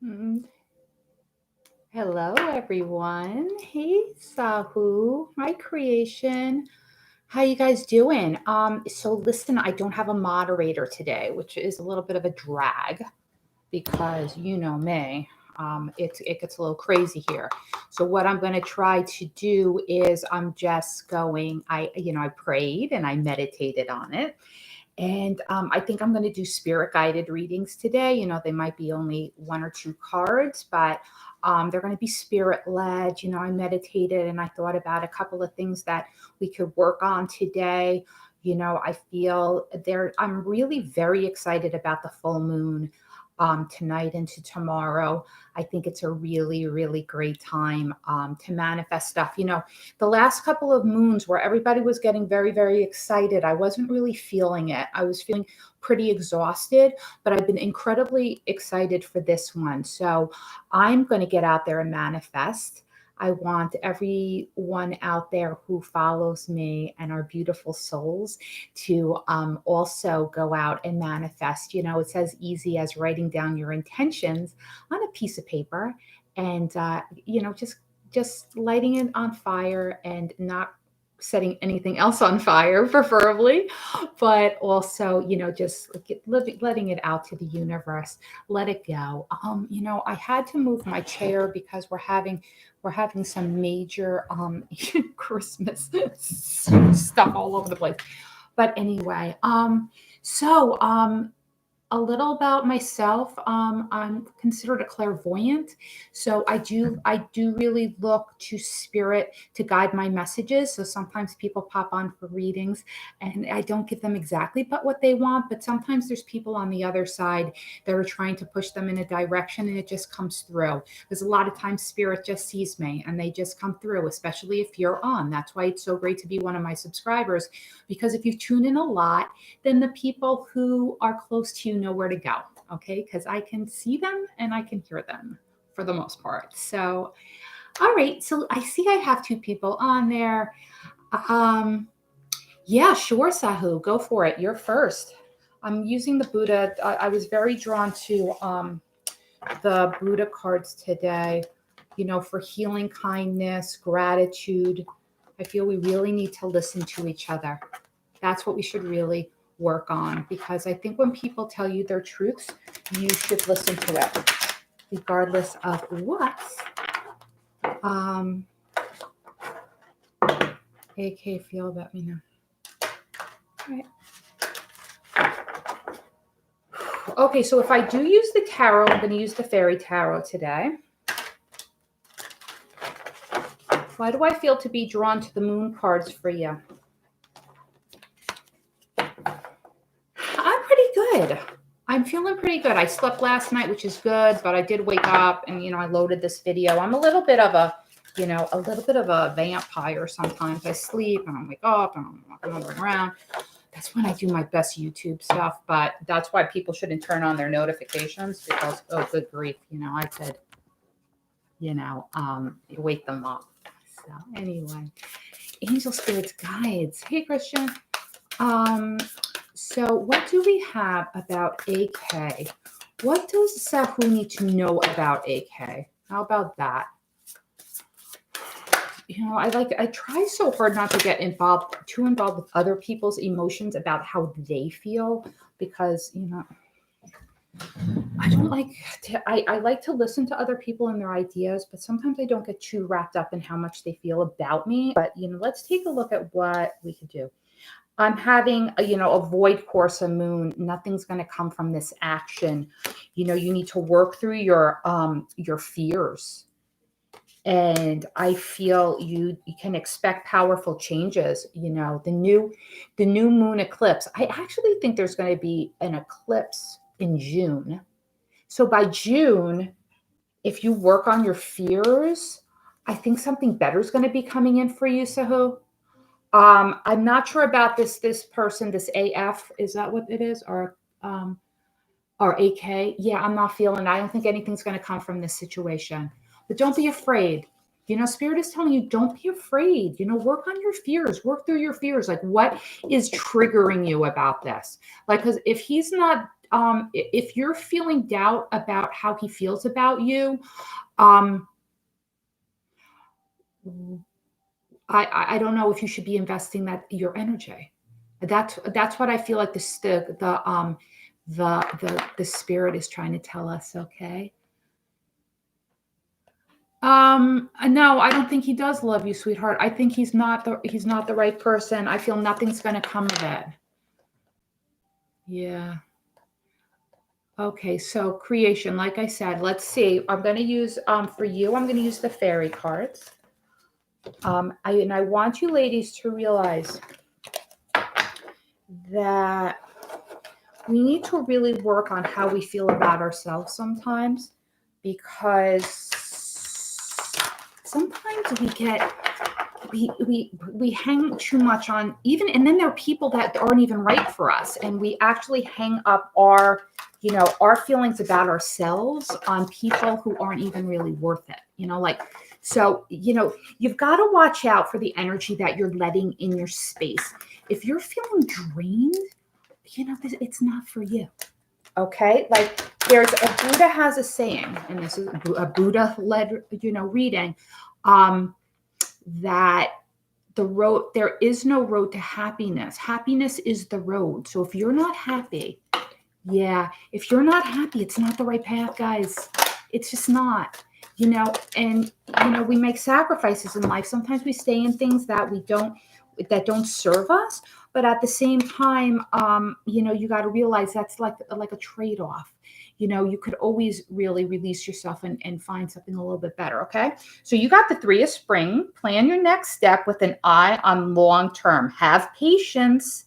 Mm. Hello, everyone. Hey, Sahu. Hi, creation. How you guys doing? So listen, I don't have a moderator today, which is a little bit of a drag because you know me. It gets a little crazy here. So what I'm going to try to do is I'm just going. I prayed and I meditated on it. And I think I'm going to do spirit guided readings today. They might be only one or two cards, but they're going to be spirit led. I meditated and I thought about a couple of things that we could work on today. I feel there, I'm really very excited about the full moon tonight into tomorrow. I think it's a really, really great time to manifest stuff. The last couple of moons where everybody was getting very, very excited, I wasn't really feeling it. I was feeling pretty exhausted, but I've been incredibly excited for this one. So I'm going to get out there and manifest. I want everyone out there who follows me and our beautiful souls to also go out and manifest. It's as easy as writing down your intentions on a piece of paper and, just lighting it on fire and not setting anything else on fire, preferably, but also, just letting it out to the universe, let it go. I had to move my chair because we're having some major Christmas stuff all over the place. But anyway, a little about myself. I'm considered a clairvoyant, so I do really look to spirit to guide my messages. So sometimes people pop on for readings, and I don't give them exactly but what they want. But sometimes there's people on the other side that are trying to push them in a direction, and it just comes through. Because a lot of times spirit just sees me, and they just come through. Especially if you're on. That's why it's so great to be one of my subscribers, because if you tune in a lot, then the people who are close to you know where to go. Okay. Because I can see them and I can hear them for the most part. So, all right. So I see I have two people on there. Um, yeah, sure, Sahu. Go for it. You're first. I'm using the Buddha. I was very drawn to the Buddha cards today, for healing, kindness, gratitude. I feel we really need to listen to each other. That's what we should really work on, because I think when people tell you their truths, you should listen to it, regardless of what um, AK feel about me now. All right. Okay, so if I do use the tarot, I'm going to use the fairy tarot today. Why do I feel to be drawn to the moon cards for you? I'm pretty good. I'm feeling pretty good. I slept last night, which is good, but I did wake up and, I loaded this video. I'm a little bit of a vampire sometimes. I sleep and I wake up and I'm wandering around. That's when I do my best YouTube stuff, but that's why people shouldn't turn on their notifications because, oh, good grief, I could, wake them up. So anyway, angel spirits guides. Hey, Christian. So what do we have about AK? What does Sahu need to know about AK? How about that? I try so hard not to get too involved with other people's emotions about how they feel, because, I don't like I like to listen to other people and their ideas, but sometimes I don't get too wrapped up in how much they feel about me. But, let's take a look at what we could do. I'm having a void course of moon. Nothing's going to come from this action. You need to work through your fears. And I feel you can expect powerful changes. The new moon eclipse. I actually think there's going to be an eclipse in June. So by June, if you work on your fears, I think something better is going to be coming in for you, Sahu. I'm not sure about this person, this AF. Is that what it is, um, or AK? Yeah, I'm not feeling. I don't think anything's going to come from this situation. But don't be afraid. Spirit is telling you, don't be afraid. Work on your fears. Work through your fears. Like, what is triggering you about this? Like, because if he's not if you're feeling doubt about how he feels about you, um, I don't know if you should be investing that your energy. That's what I feel like the spirit is trying to tell us. Okay. No, I don't think he does love you, sweetheart. I think he's not the right person. I feel nothing's going to come of it. Yeah. Okay, so creation, like I said, let's see. I'm going to use for you, I'm going to use the fairy cards. And I want you ladies to realize that we need to really work on how we feel about ourselves sometimes, because sometimes we hang too much on, even, and then there are people that aren't even right for us, and we actually hang up our feelings about ourselves on people who aren't even really worth it, like, so you've got to watch out for the energy that you're letting in your space. If you're feeling drained, it's not for you. Okay, like there's a Buddha has a saying, and this is a Buddha led reading, that there is no road to happiness. Happiness is the road. So if you're not happy, if you're not happy, it's not the right path, guys. It's just not. And we make sacrifices in life. Sometimes we stay in things that don't serve us, but at the same time, you got to realize that's like a trade-off. You could always really release yourself and find something a little bit better. Okay. So you got the 3 of spring. Plan your next step with an eye on long term. Have patience.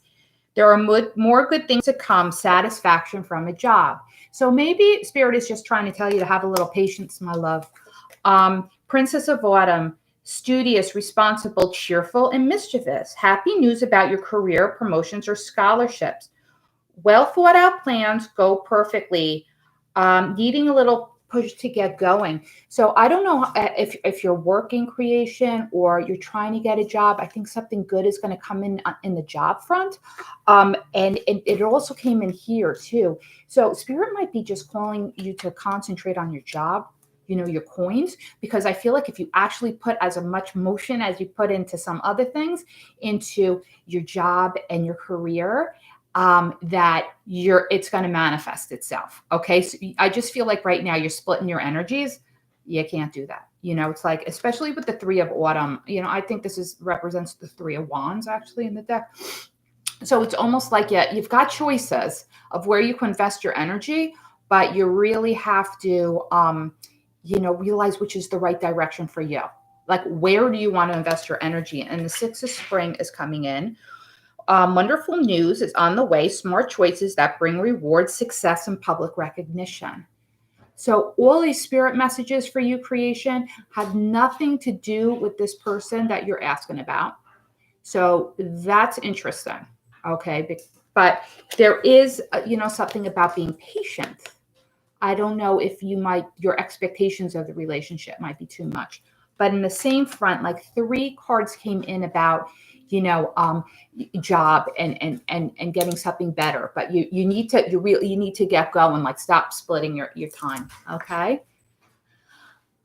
There are more good things to come. Satisfaction from a job. So maybe Spirit is just trying to tell you to have a little patience, my love. Princess of Autumn. Studious, responsible, cheerful, and mischievous. Happy news about your career, promotions, or scholarships. Well thought out plans go perfectly. Needing a little push to get going. So I don't know if you're working creation or you're trying to get a job. I think something good is going to come in the job front. And it also came in here too. So Spirit might be just calling you to concentrate on your job, your coins, because I feel like if you actually put as much motion as you put into some other things into your job and your career, that it's going to manifest itself. Okay. So I just feel like right now you're splitting your energies. You can't do that. It's like, especially with the 3 of Autumn, I think this represents the 3 of Wands actually in the deck. So it's almost like, you've got choices of where you can invest your energy, but you really have to, realize which is the right direction for you. Like, where do you want to invest your energy? And the 6 of spring is coming in. Wonderful news is on the way. Smart choices that bring rewards, success, and public recognition. So all these spirit messages for you, creation, have nothing to do with this person that you're asking about. So that's interesting. Okay. But there is, something about being patient. I don't know if your expectations of the relationship might be too much. But in the same front, like 3 cards came in about, job and getting something better. But you need to get going. Like, stop splitting your time. Okay.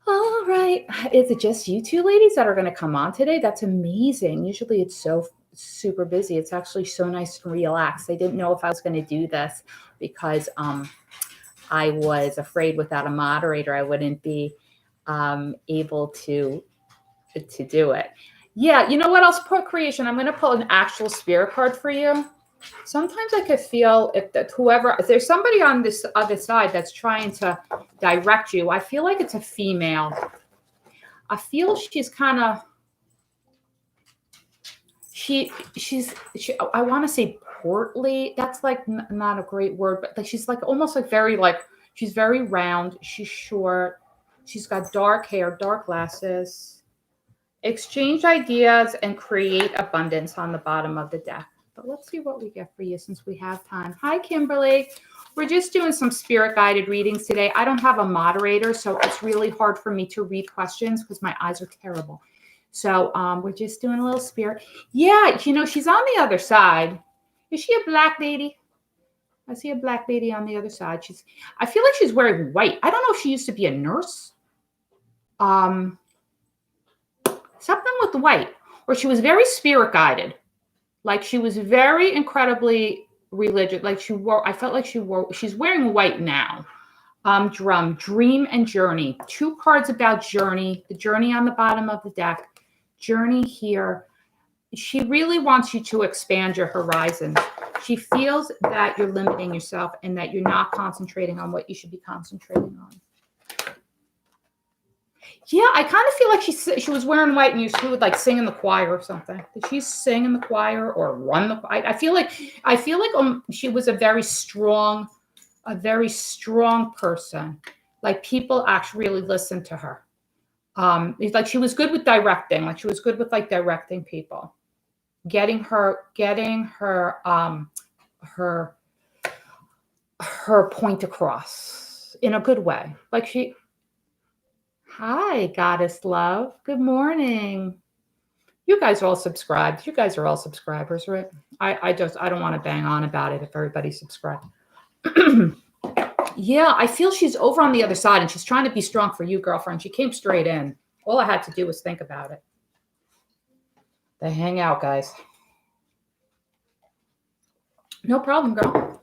All right. Is it just you 2 ladies that are going to come on today? That's amazing. Usually it's so super busy. It's actually so nice and relaxed. I didn't know if I was going to do this because I was afraid without a moderator I wouldn't be able to do it. Yeah, you know what else? Put creation. I'm going to pull an actual spirit card for you. Sometimes I could feel if there's somebody on this other side that's trying to direct you. I feel like it's a female. I feel she's kind of, I want to say portly. That's like not a great word, but like she's like almost like very like, she's very round. She's short. She's got dark hair, dark glasses. Exchange ideas and create abundance on the bottom of the deck. But let's see what we get for you since we have time. Hi, Kimberly. We're just doing some spirit guided readings today. I don't have a moderator, so it's really hard for me to read questions because my eyes are terrible. So we're just doing a little spirit. Yeah, she's on the other side. Is she a black lady? I see a black lady on the other side. I feel like she's wearing white. I don't know if she used to be a nurse. Something with white, or she was very spirit guided. Like she was very incredibly religious. Like I felt like she's wearing white now. Dream and journey. 2 cards about journey. The journey on the bottom of the deck. Journey here. She really wants you to expand your horizons. She feels that you're limiting yourself and that you're not concentrating on what you should be concentrating on. Yeah, I kind of feel like she was wearing white and she would like sing in the choir or something. Did she sing in the choir or run the choir? I feel like she was a very strong person. Like people actually really listened to her. It's like she was good with directing. Like she was good with like directing people, getting her point across in a good way. Like Hi, Goddess Love. Good morning. You guys are all subscribed. You guys are all subscribers, right? I don't want to bang on about it if everybody's subscribed. Yeah, I feel she's over on the other side and she's trying to be strong for you, girlfriend. She came straight in. All I had to do was think about it. They hang out, guys. No problem, girl.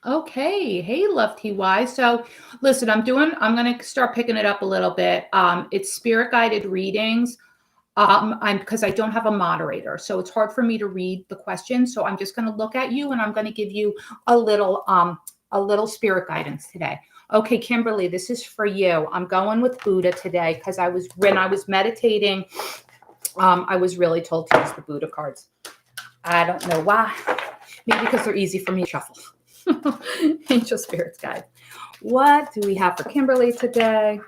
Okay. Hey, Love TY. So listen, I'm going to start picking it up a little bit. It's spirit guided readings. Because I don't have a moderator, so it's hard for me to read the questions. So I'm just going to look at you and I'm going to give you a little spirit guidance today. Okay, Kimberly, this is for you. I'm going with Buddha today because when I was meditating, I was really told to use the Buddha cards. I don't know why. Maybe because they're easy for me to shuffle. Angel Spirits Guide. What do we have for Kimberly today?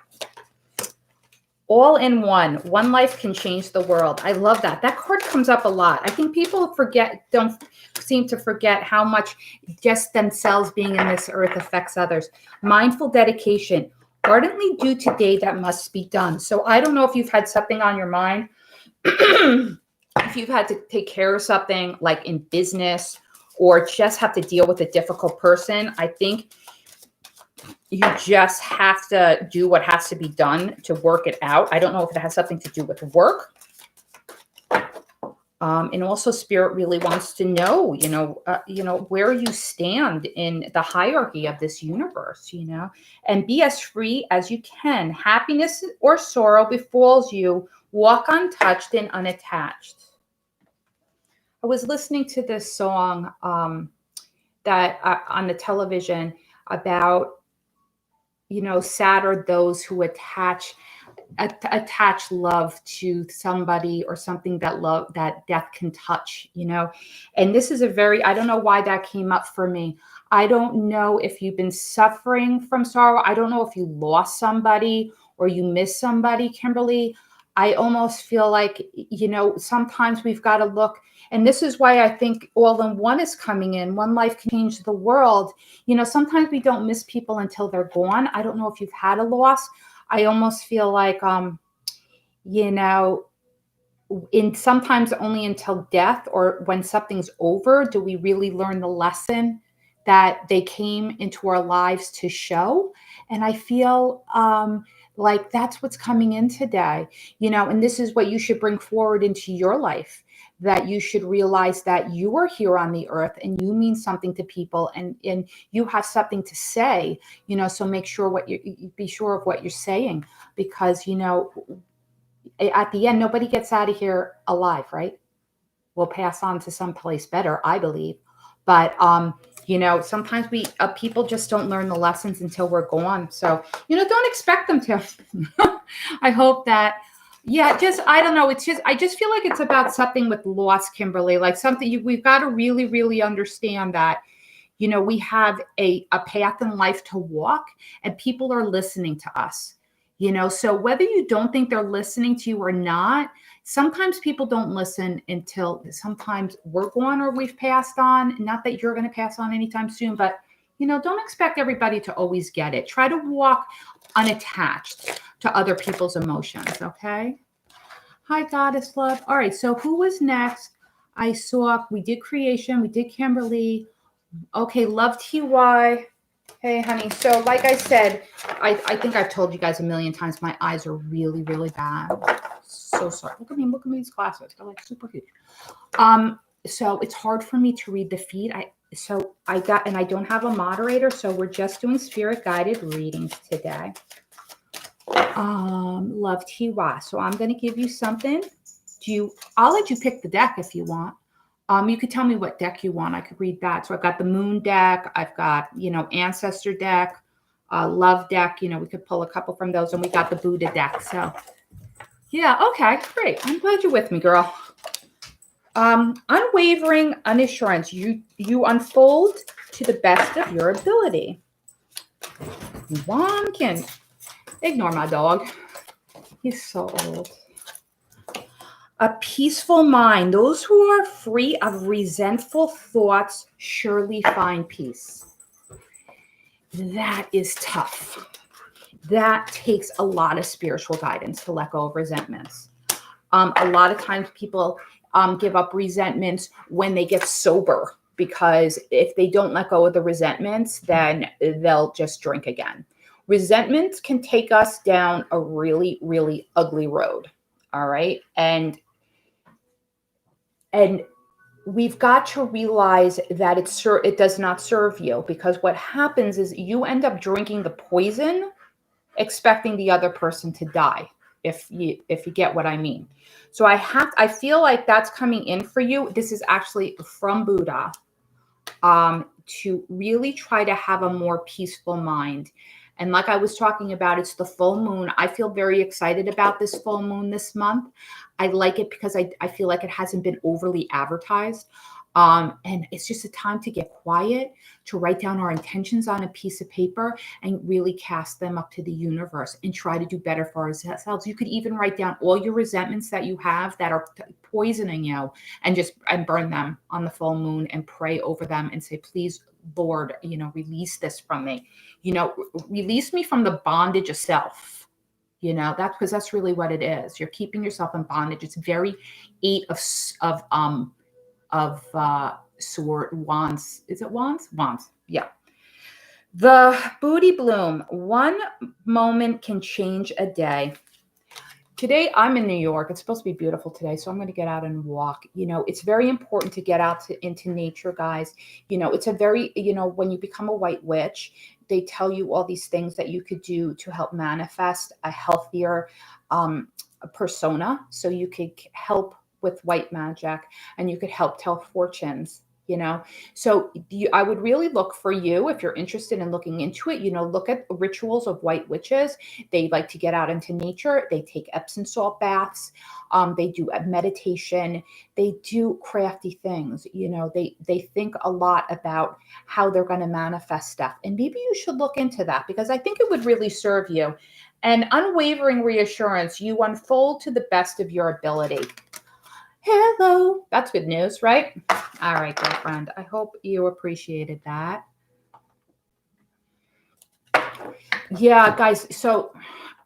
All in one. One life can change the world. I love that. That card comes up a lot. I think people don't seem to forget how much just themselves being in this earth affects others. Mindful dedication. Ardently do today that must be done. So I don't know if you've had something on your mind. If you've had to take care of something like in business or just have to deal with a difficult person, I think you just have to do what has to be done to work it out. I don't know if it has something to do with work. And also Spirit really wants to know, where you stand in the hierarchy of this universe, and be as free as you can. Happiness or sorrow befalls you. Walk untouched and unattached. I was listening to this song that on the television about, sad are those who attach love to somebody or something that death can touch, and this is I don't know why that came up for me. I don't know if you've been suffering from sorrow. I don't know if you lost somebody or you miss somebody, Kimberly. I almost feel like, sometimes we've got to look. And this is why I think all in one is coming in. One life can change the world. Sometimes we don't miss people until they're gone. I don't know if you've had a loss. I almost feel like, in sometimes only until death or when something's over, do we really learn the lesson that they came into our lives to show. And I feel like that's what's coming in today, and this is what you should bring forward into your life, that you should realize that you are here on the earth and you mean something to people and you have something to say, so make sure be sure of what you're saying, because, at the end, nobody gets out of here alive, right? We'll pass on to someplace better, I believe. But, sometimes people just don't learn the lessons until we're gone. So, don't expect them to. I hope that, I don't know. I just feel like it's about something with loss, Kimberly, like something we've got to really, really understand that, we have a path in life to walk and people are listening to us, so whether you don't think they're listening to you or not, sometimes people don't listen until sometimes we're gone or we've passed on. Not that you're going to pass on anytime soon, but, don't expect everybody to always get it. Try to walk unattached to other people's emotions. Okay. Hi, Goddess Love. All right. So who was next? I saw we did creation. We did Kimberly. Okay, love TY. Hey, honey. So, like I said, I think I've told you guys a million times, my eyes are really, really bad. So sorry. Look at me these glasses. They're like super huge. So it's hard for me to read the feed. And I don't have a moderator, so we're just doing spirit guided readings today. Love TY. So I'm gonna give you something. I'll let you pick the deck if you want. You could tell me what deck you want. I could read that. So I've got the Moon deck. I've got, Ancestor deck, Love deck. We could pull a couple from those, and we got the Buddha deck. So, yeah, okay, great. I'm glad you're with me, girl. Unwavering unassurance. You unfold to the best of your ability. One can ignore my dog. He's so old. A peaceful mind. Those who are free of resentful thoughts surely find peace. That is tough. That takes a lot of spiritual guidance to let go of resentments. A lot of times people give up resentments when they get sober, because if they don't let go of the resentments, then they'll just drink again. Resentments can take us down a really, really ugly road. All right. And we've got to realize that it does not serve you, because what happens is you end up drinking the poison, expecting the other person to die, if you get what I mean. So I feel like that's coming in for you. This is actually from Buddha, to really try to have a more peaceful mind. And like I was talking about, it's the full moon. I feel very excited about this full moon this month. I like it because I feel like it hasn't been overly advertised. And it's just a time to get quiet, to write down our intentions on a piece of paper and really cast them up to the universe and try to do better for ourselves. You could even write down all your resentments that you have that are poisoning you, and burn them on the full moon and pray over them and say, please, Lord, release this from me. Release me from the bondage of self. That's because that's really what it is. You're keeping yourself in bondage. It's very 8 of sword wands. Is it wands? Wands. Yeah. The booty bloom. One moment can change a day. Today I'm in New York. It's supposed to be beautiful today, so I'm going to get out and walk. It's very important to get out into nature, guys. It's a very, when you become a white witch, they tell you all these things that you could do to help manifest a healthier persona. So you could help with white magic, and you could help tell fortunes. So I would really look for you, if you're interested in looking into it, look at rituals of white witches. They like to get out into nature. They take Epsom salt baths. They do a meditation. They do crafty things. They think a lot about how they're going to manifest stuff. And maybe you should look into that, because I think it would really serve you. And unwavering reassurance. You unfold to the best of your ability. Hello. That's good news, right? All right, girlfriend. I hope you appreciated that. Yeah, guys. So,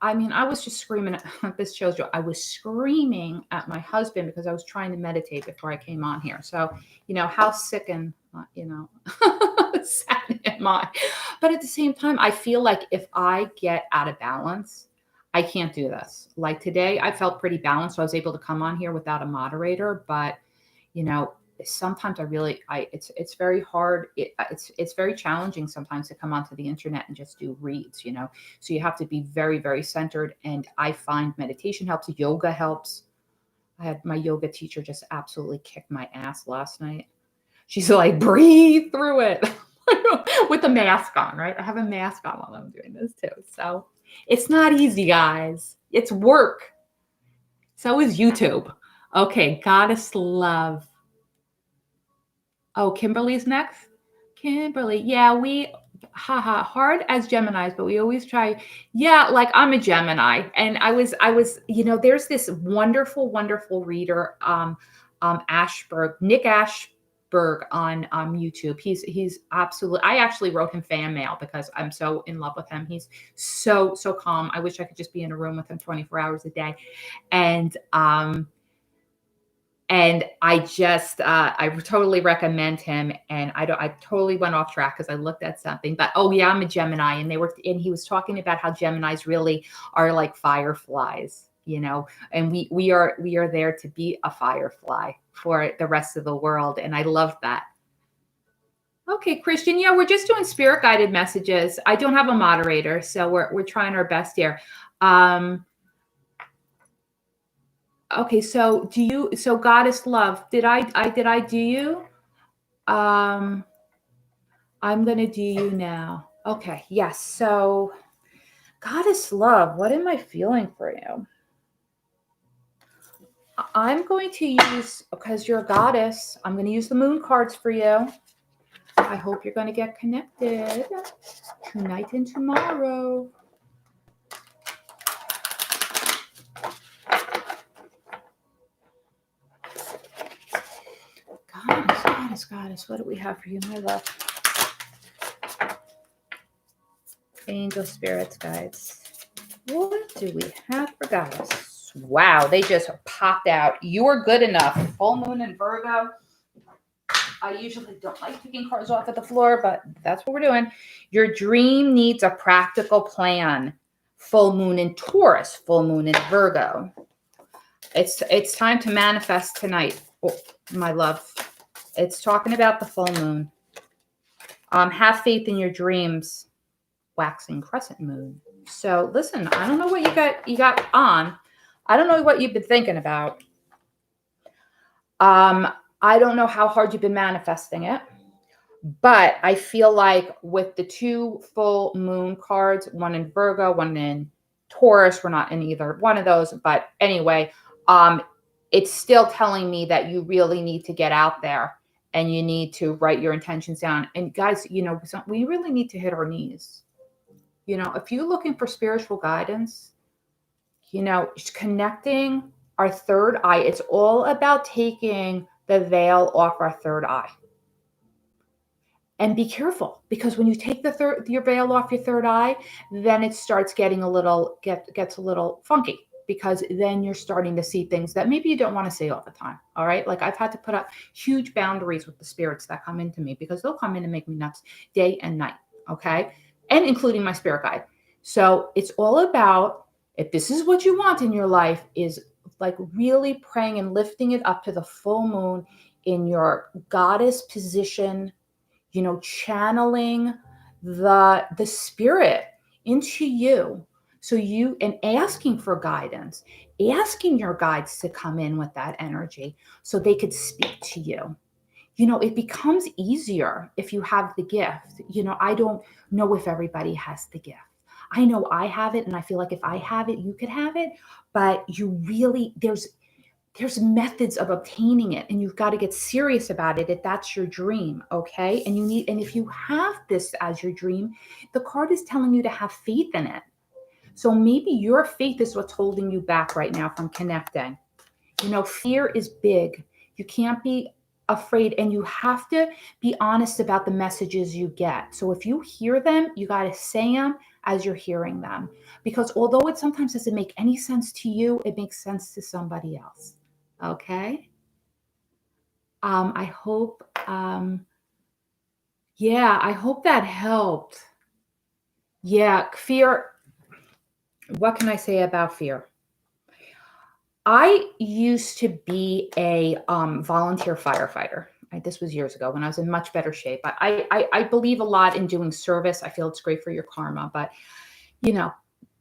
I was just screaming. This shows you. I was screaming at my husband because I was trying to meditate before I came on here. So, how sick and, sad am I? But at the same time, I feel like if I get out of balance, I can't do this. Like today, I felt pretty balanced, so I was able to come on here without a moderator. But sometimes it's very hard. It's very challenging sometimes to come onto the internet and just do reads. So you have to be very, very centered. And I find meditation helps. Yoga helps. I had my yoga teacher just absolutely kick my ass last night. She's like, breathe through it with the mask on, right? I have a mask on while I'm doing this too. So it's not easy, guys. It's work. So is YouTube. Okay, Goddess Love. Oh, Kimberly's next? Kimberly. Yeah, hard as Geminis, but we always try. Yeah, like I'm a Gemini. And I was, there's this wonderful, wonderful reader, Nick Ashberg on YouTube. He's absolutely, I actually wrote him fan mail because I'm so in love with him. He's so calm. I wish I could just be in a room with him 24 hours a day. And And I just, I totally recommend him. And I totally went off track because I looked at something, but oh yeah, I'm a Gemini, and he was talking about how Geminis really are like fireflies, and we are there to be a firefly for the rest of the world. And I love that. Okay, Christian. Yeah, we're just doing spirit guided messages. I don't have a moderator, so we're trying our best here. Okay, so Goddess Love, did I do you? I'm gonna do you now. Okay, yes. So Goddess Love, what am I feeling for you? I'm going to use, because you're a goddess, I'm going to use the moon cards for you. I hope you're going to get connected tonight and tomorrow. Goddess, what do we have for you, my love? Angel, spirits, guides. What do we have for Goddess? Wow, they just popped out. You're good enough. Full moon in Virgo. I usually don't like picking cards off at the floor, but that's what we're doing. Your dream needs a practical plan. Full moon in Taurus, full moon in Virgo. It's time to manifest tonight, my love. It's talking about the full moon. Have faith in your dreams. Waxing crescent moon. So listen, I don't know what you got on. I don't know what you've been thinking about. I don't know how hard you've been manifesting it, but I feel like with the two full moon cards, one in Virgo, one in Taurus, we're not in either one of those, but anyway, it's still telling me that you really need to get out there and you need to write your intentions down. And guys, we really need to hit our knees. If you're looking for spiritual guidance, connecting our third eye, it's all about taking the veil off our third eye. And be careful, because when you take your veil off your third eye, then it starts getting gets a little funky, because then you're starting to see things that maybe you don't want to see all the time. All right. Like I've had to put up huge boundaries with the spirits that come into me, because they'll come in and make me nuts day and night. Okay. And including my spirit guide. So it's all about, if this is what you want in your life, is like really praying and lifting it up to the full moon in your goddess position, channeling the spirit into you. So and asking for guidance, asking your guides to come in with that energy so they could speak to you. It becomes easier if you have the gift. I don't know if everybody has the gift. I know I have it, and I feel like if I have it, you could have it, but there's methods of obtaining it, and you've got to get serious about it if that's your dream, okay? And if you have this as your dream, the card is telling you to have faith in it. So maybe your faith is what's holding you back right now from connecting. Fear is big. You can't be afraid, and you have to be honest about the messages you get. So if you hear them, you got to say them as you're hearing them, because although it sometimes doesn't make any sense to you, it makes sense to somebody else. Okay. I hope, I hope that helped. Yeah. Fear. What can I say about fear? I used to be a volunteer firefighter. This was years ago when I was in much better shape. I believe a lot in doing service. I feel it's great for your karma, but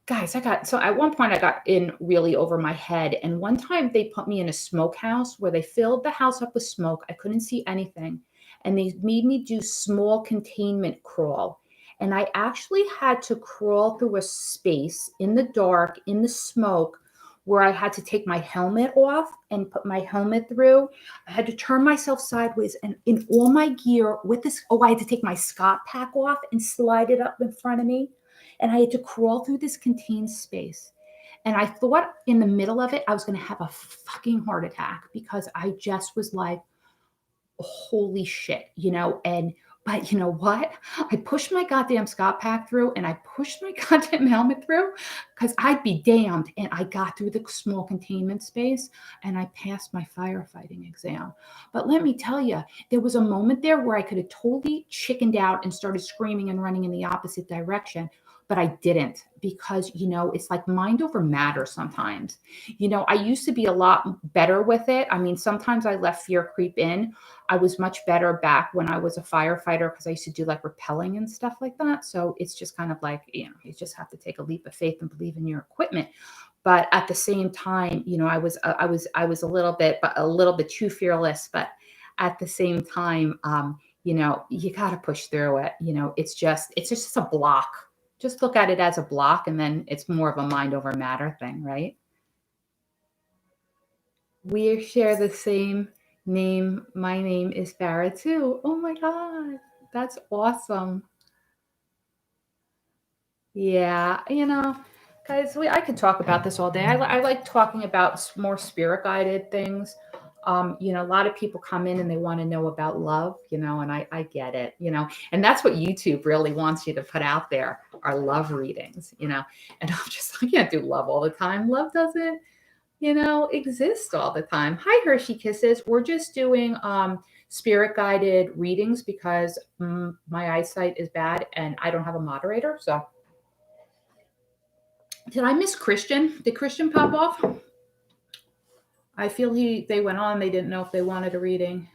guys, at one point I got in really over my head. And one time they put me in a smokehouse where they filled the house up with smoke. I couldn't see anything. And they made me do small containment crawl. And I actually had to crawl through a space in the dark, in the smoke, where I had to take my helmet off and put my helmet through. I had to turn myself sideways, and in all my gear with this, I had to take my Scott pack off and slide it up in front of me. And I had to crawl through this contained space. And I thought in the middle of it, I was going to have a fucking heart attack, because I just was like, holy shit, But you know what? I pushed my goddamn Scott pack through and I pushed my goddamn helmet through because I'd be damned. And I got through the small containment space and I passed my firefighting exam. But let me tell you, there was a moment there where I could have totally chickened out and started screaming and running in the opposite direction. But I didn't because, it's like mind over matter sometimes. I used to be a lot better with it. I mean, sometimes I let fear creep in. I was much better back when I was a firefighter because I used to do like rappelling and stuff like that. So it's just kind of like, you just have to take a leap of faith and believe in your equipment. But at the same time, I was a little bit too fearless. But at the same time, you got to push through it. It's just a block. Just look at it as a block, and then it's more of a mind over matter thing, right? We share the same name. My name is Farrah too. Oh my God. That's awesome. Yeah. Guys, I could talk about this all day. I like talking about more spirit guided things. A lot of people come in and they want to know about love, and I get it, and that's what YouTube really wants you to put out there are love readings, and I can't do love all the time. Love doesn't exist all the time. Hi, Hershey Kisses. We're just doing spirit guided readings because my eyesight is bad and I don't have a moderator. So, did I miss Christian? Did Christian pop off? I feel they went on. They didn't know if they wanted a reading.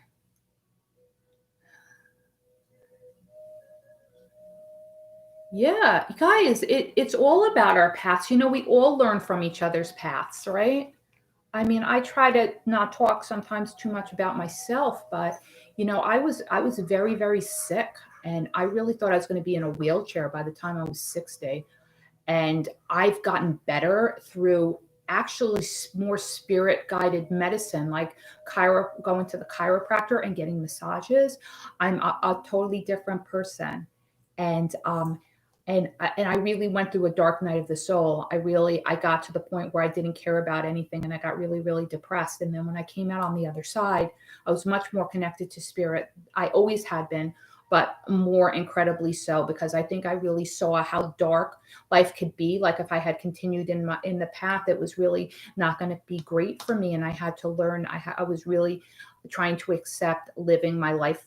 Yeah, guys, it's all about our paths. We all learn from each other's paths, right? I mean, I try to not talk sometimes too much about myself, but I was very, very sick, and I really thought I was going to be in a wheelchair by the time I was 60. And I've gotten better through actually more spirit guided medicine, like going to the chiropractor and getting massages. I'm a totally different person, and I really went through a dark night of the soul. I got to the point where I didn't care about anything and I got really, really depressed. And then when I came out on the other side, I was much more connected to spirit. I always had been, but more incredibly so, because I think I really saw how dark life could be. Like if I had continued in the path, it was really not going to be great for me. And I had to learn, I was really trying to accept living my life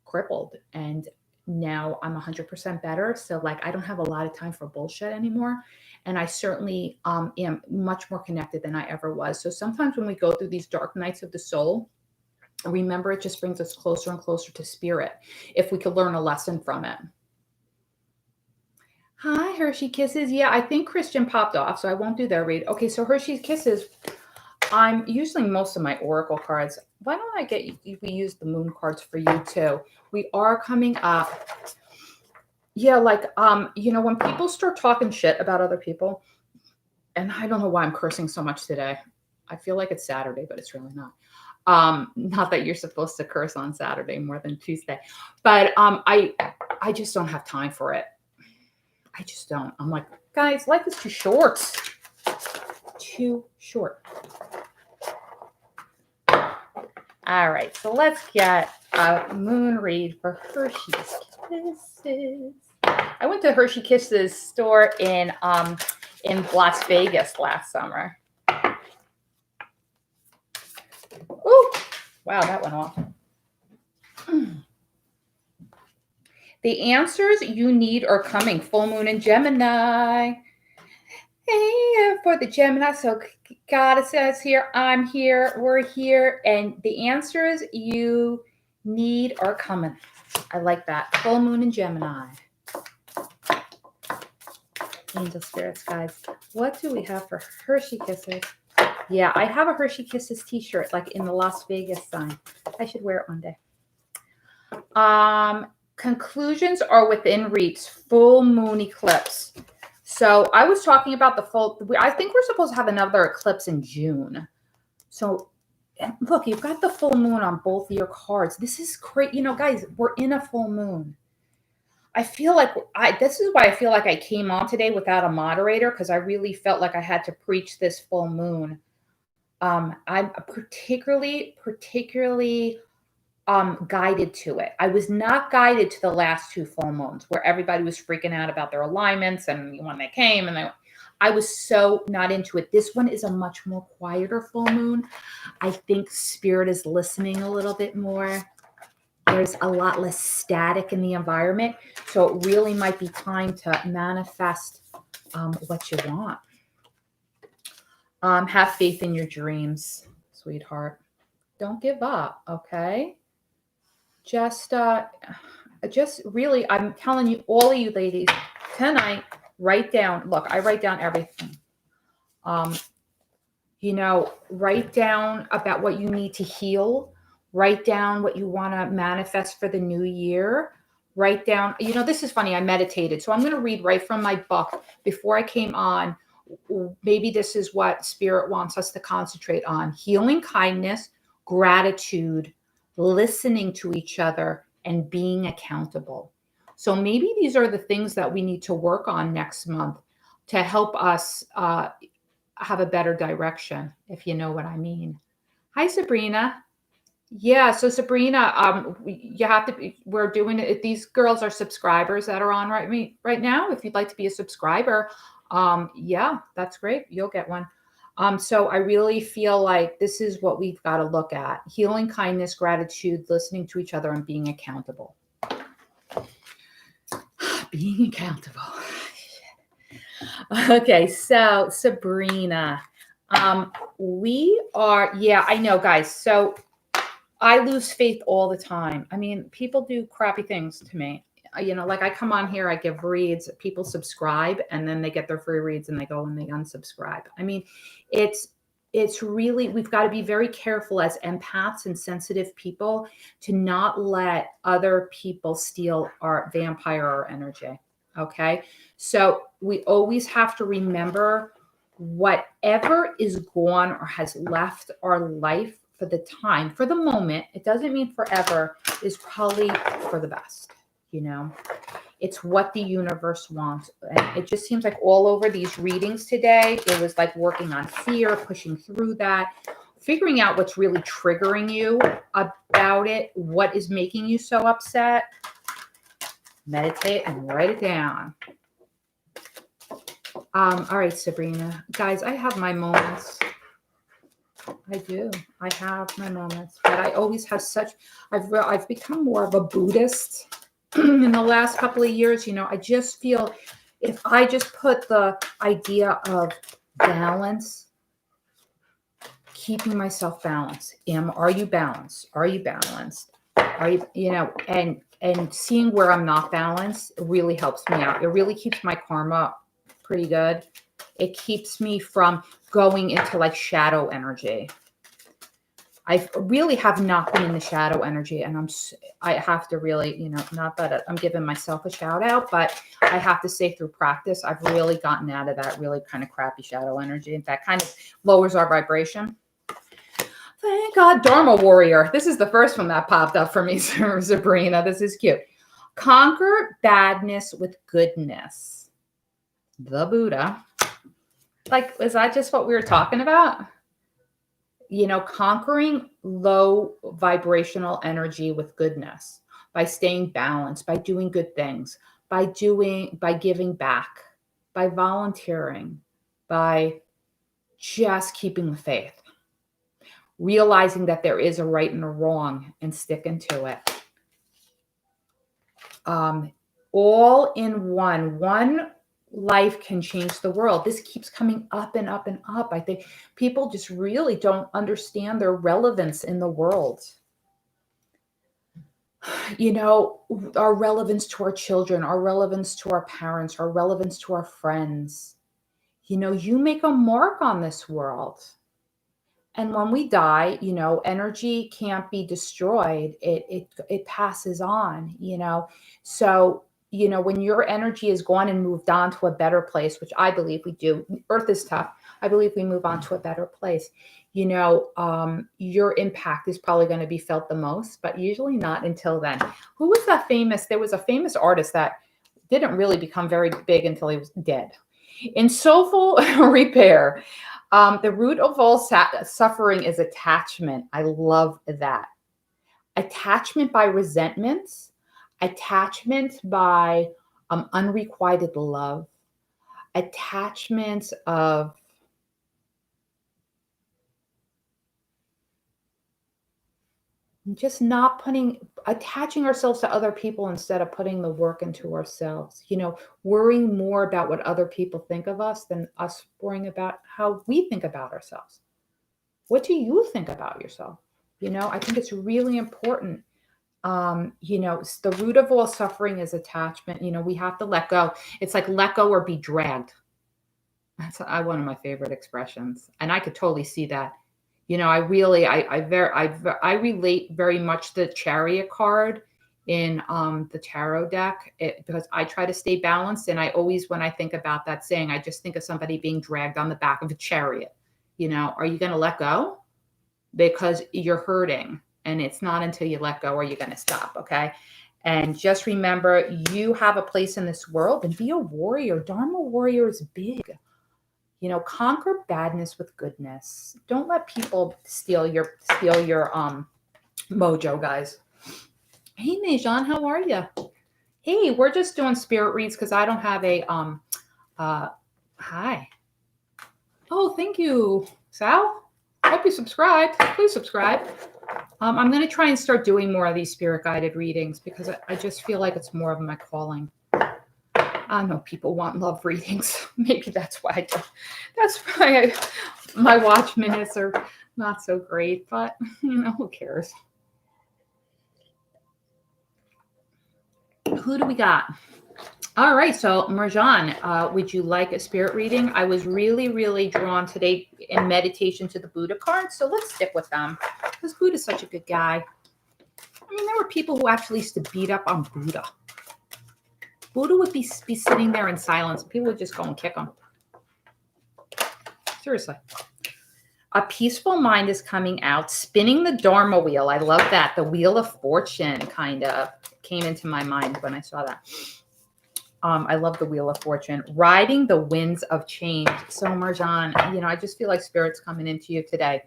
crippled. And now I'm 100% better. So like I don't have a lot of time for bullshit anymore. And I certainly am much more connected than I ever was. So sometimes when we go through these dark nights of the soul, remember it just brings us closer and closer to spirit if we could learn a lesson from it. Hi, Hershey Kisses. Yeah, I think Christian popped off, so I won't do their read. Okay, so Hershey Kisses, I'm using most of my oracle cards. Why don't I get you? We use the moon cards for you too. We are coming up. Yeah, like when people start talking shit about other people, and I don't know why I'm cursing so much today. I feel like it's Saturday, but it's really not. Not that you're supposed to curse on Saturday more than Tuesday, but I just don't have time for it. I just don't. I'm like, guys, life is too short. Too short. All right, so let's get a moon read for Hershey's Kisses. I went to Hershey Kisses store in Las Vegas last summer. Ooh, wow, that went off. The answers you need are coming. Full moon in Gemini. Hey, for the Gemini, so God says here, I'm here, we're here, and the answers you need are coming. I like that. Full moon in Gemini. Angel spirits, guys. What do we have for Hershey Kisses? Yeah, I have a Hershey Kisses t-shirt, like in the Las Vegas sign. I should wear it one day. Conclusions are within reach. Full moon eclipse. So I was talking about I think we're supposed to have another eclipse in June. So look, you've got the full moon on both of your cards. This is great. Guys, we're in a full moon. I feel like this is why I feel like I came on today without a moderator, because I really felt like I had to preach this full moon. I'm particularly guided to it. I was not guided to the last two full moons where everybody was freaking out about their alignments and when they came and I was so not into it. This one is a much more quieter full moon. I think spirit is listening a little bit more. There's a lot less static in the environment. So it really might be time to manifest what you want. Have faith in your dreams, sweetheart. Don't give up, okay? Just really, I'm telling you, all of you ladies, tonight, write down. Look, I write down everything. Write down about what you need to heal. Write down what you want to manifest for the new year. Write down, this is funny. I meditated. So I'm going to read right from my book before I came on. Maybe this is what spirit wants us to concentrate on: healing kindness, gratitude, listening to each other, and being accountable. So maybe these are the things that we need to work on next month to help us have a better direction, if you know what I mean. Hi, Sabrina. Yeah, so Sabrina, you have to. We're doing it. These girls are subscribers that are on right now. If you'd like to be a subscriber, yeah, that's great. You'll get one. So I really feel like this is what we've got to look at: healing kindness, gratitude, listening to each other, and being accountable. Being accountable. Okay, so Sabrina, we are, yeah, I know, guys. So I lose faith all the time. I mean, people do crappy things to me. Like I come on here, I give reads, people subscribe, and then they get their free reads and they go and they unsubscribe. I mean, it's really, we've got to be very careful as empaths and sensitive people to not let other people steal our vampire our energy. Okay. So we always have to remember whatever is gone or has left our life for the time, for the moment, it doesn't mean forever, is probably for the best. It's what the universe wants. And it just seems like all over these readings today, it was like working on fear, pushing through that, figuring out what's really triggering you about it, what is making you so upset. Meditate and write it down. All right, Sabrina. Guys, I have my moments. I do. I have my moments, but I always have I've become more of a Buddhist in the last couple of years. I just feel if I just put the idea of balance, keeping myself balanced. Are you balanced? Are you balanced? Are you, and seeing where I'm not balanced really helps me out. It really keeps my karma pretty good. It keeps me from going into like shadow energy. I really have not been in the shadow energy, and I have to really, not that I'm giving myself a shout out, but I have to say through practice, I've really gotten out of that really kind of crappy shadow energy. That kind of lowers our vibration. Thank God, Dharma Warrior. This is the first one that popped up for me, Sabrina. This is cute. Conquer badness with goodness. The Buddha. Like, is that just what we were talking about? Conquering low vibrational energy with goodness by staying balanced, by doing good things, by giving back, by volunteering, by just keeping the faith, realizing that there is a right and a wrong and sticking to it. All in one life can change the world. This keeps coming up and up and up. I think people just really don't understand their relevance in the world. Our relevance to our children, our relevance to our parents, our relevance to our friends. You make a mark on this world. And when we die, energy can't be destroyed. It passes on, So, when your energy is gone and moved on to a better place, which I believe we do, Earth is tough. I believe we move on to a better place. Your impact is probably going to be felt the most, but usually not until then. Who was that famous? There was a famous artist that didn't really become very big until he was dead. In Soulful Repair, the root of all suffering is attachment. I love that. attachment by resentments, attachment by unrequited love, attachments of just not attaching ourselves to other people instead of putting the work into ourselves, worrying more about what other people think of us than us worrying about how we think about ourselves. What do you think about yourself? I think it's really important. The root of all suffering is attachment. We have to let go. It's like let go or be dragged. That's one of my favorite expressions, and I could totally see that. I really, I relate very much the Chariot card in the tarot deck because I try to stay balanced, and I always, when I think about that saying, I just think of somebody being dragged on the back of a chariot. Are you going to let go? Because you're hurting, and it's not until you let go are you going to stop. Okay. And just remember, you have a place in this world, and be a warrior. Dharma Warrior is big. Conquer badness with goodness. Don't let people steal your mojo, guys. Hey, Mejan, how are you? Hey, we're just doing spirit reads because I don't have a hi. Oh, thank you, Sal. Hope you subscribed. Please subscribe. I'm going to try and start doing more of these spirit guided readings because I just feel like it's more of my calling. I know people want love readings. Maybe that's why my watch minutes are not so great, but who cares? Who do we got? All right, so Marjan, would you like a spirit reading? I was really, really drawn today in meditation to the Buddha cards, so let's stick with them because Buddha's such a good guy. I mean, there were people who actually used to beat up on Buddha. Buddha would be sitting there in silence. People would just go and kick him. Seriously. A peaceful mind is coming out, spinning the Dharma wheel. I love that. The wheel of fortune kind of came into my mind when I saw that. I love the wheel of fortune. Riding the winds of change. So Marjan, I just feel like Spirit's coming into you today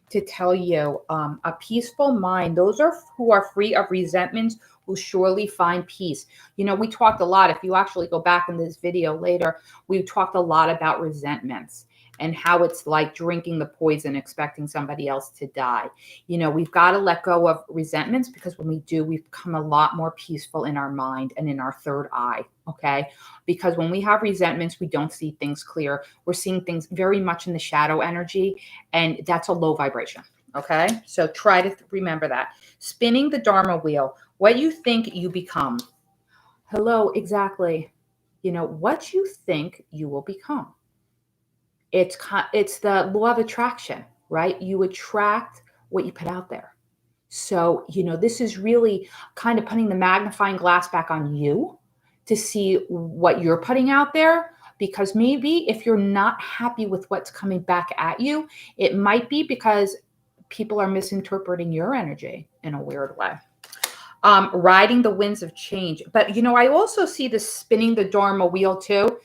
to tell you a peaceful mind. Those who are free of resentments will surely find peace. We talked a lot. If you actually go back in this video later, we talked a lot about resentments and how it's like drinking the poison, expecting somebody else to die. We've got to let go of resentments because when we do, we become a lot more peaceful in our mind and in our third eye. Okay. Because when we have resentments, we don't see things clear. We're seeing things very much in the shadow energy, and that's a low vibration. Okay. So try to remember that. Spinning the Dharma wheel. What you think you become. Hello, exactly. What you think you will become. It's the law of attraction, right? You attract what you put out there. So, this is really kind of putting the magnifying glass back on you to see what you're putting out there. Because maybe if you're not happy with what's coming back at you, it might be because people are misinterpreting your energy in a weird way. Riding the winds of change. But, I also see this spinning the Dharma wheel too.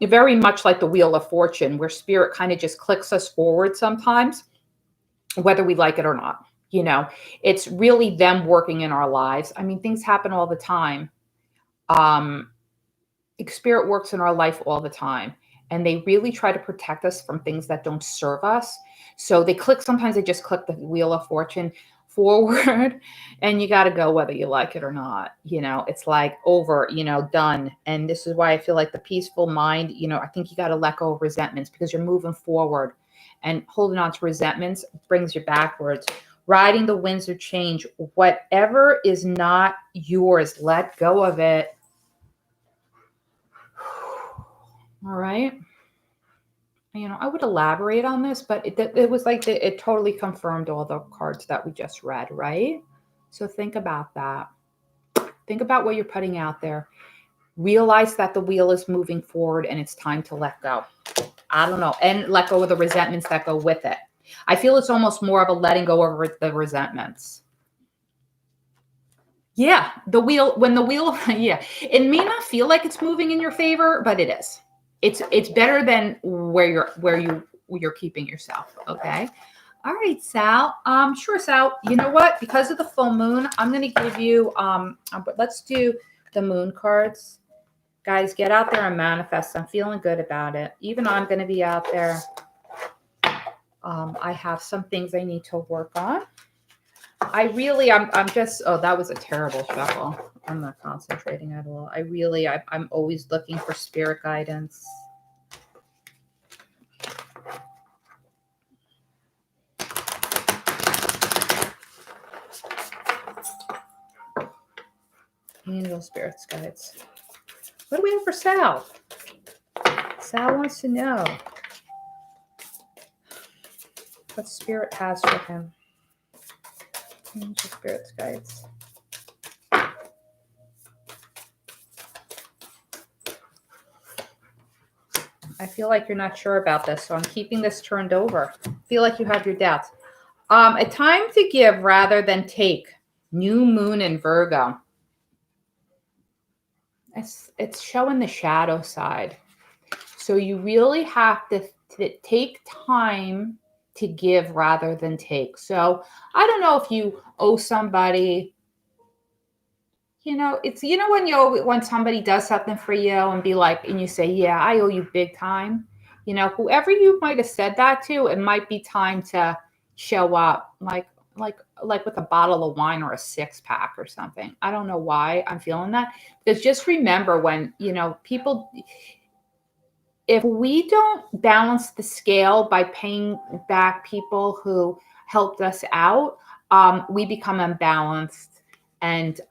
Very much like the wheel of fortune, where Spirit kind of just clicks us forward sometimes, whether we like it or not. It's really them working in our lives. I mean, things happen all the time. Spirit works in our life all the time, and they really try to protect us from things that don't serve us. So sometimes they just click the wheel of fortune forward, and you got to go whether you like it or not. It's like over, done. And this is why I feel like the peaceful mind, I think you got to let go of resentments because you're moving forward, and holding on to resentments brings you backwards. Riding the winds of change. Whatever is not yours, let go of it. All right. I would elaborate on this, but it was like it totally confirmed all the cards that we just read, right? So think about that. Think about what you're putting out there. Realize that the wheel is moving forward and it's time to let go. I don't know. And let go of the resentments that go with it. I feel it's almost more of a letting go of the resentments. Yeah, when the wheel, yeah, it may not feel like it's moving in your favor, but it is. It's better than where you're keeping yourself. Okay. All right, Sal. Sure, Sal. You know what? Because of the full moon, I'm going to give you, but let's do the moon cards. Guys, get out there and manifest. I'm feeling good about it. Even I'm going to be out there. I have some things I need to work on. I'm just, oh, that was a terrible shuffle. I'm not concentrating at all. I'm always looking for spirit guidance. Angel spirits guides. What do we have for Sal? Sal wants to know what spirit has for him. Angel spirits guides. I feel like you're not sure about this, so I'm keeping this turned over. I feel like you have your doubts. A time to give rather than take. New moon in Virgo. It's showing the shadow side. So you really have to take time to give rather than take. So I don't know if you owe somebody, it's, when somebody does something for you and be like, and you say, yeah, I owe you big time. Whoever you might have said that to, it might be time to show up like with a bottle of wine or a 6-pack or something. I don't know why I'm feeling that. Because just remember when, people, if we don't balance the scale by paying back people who helped us out, we become unbalanced. And,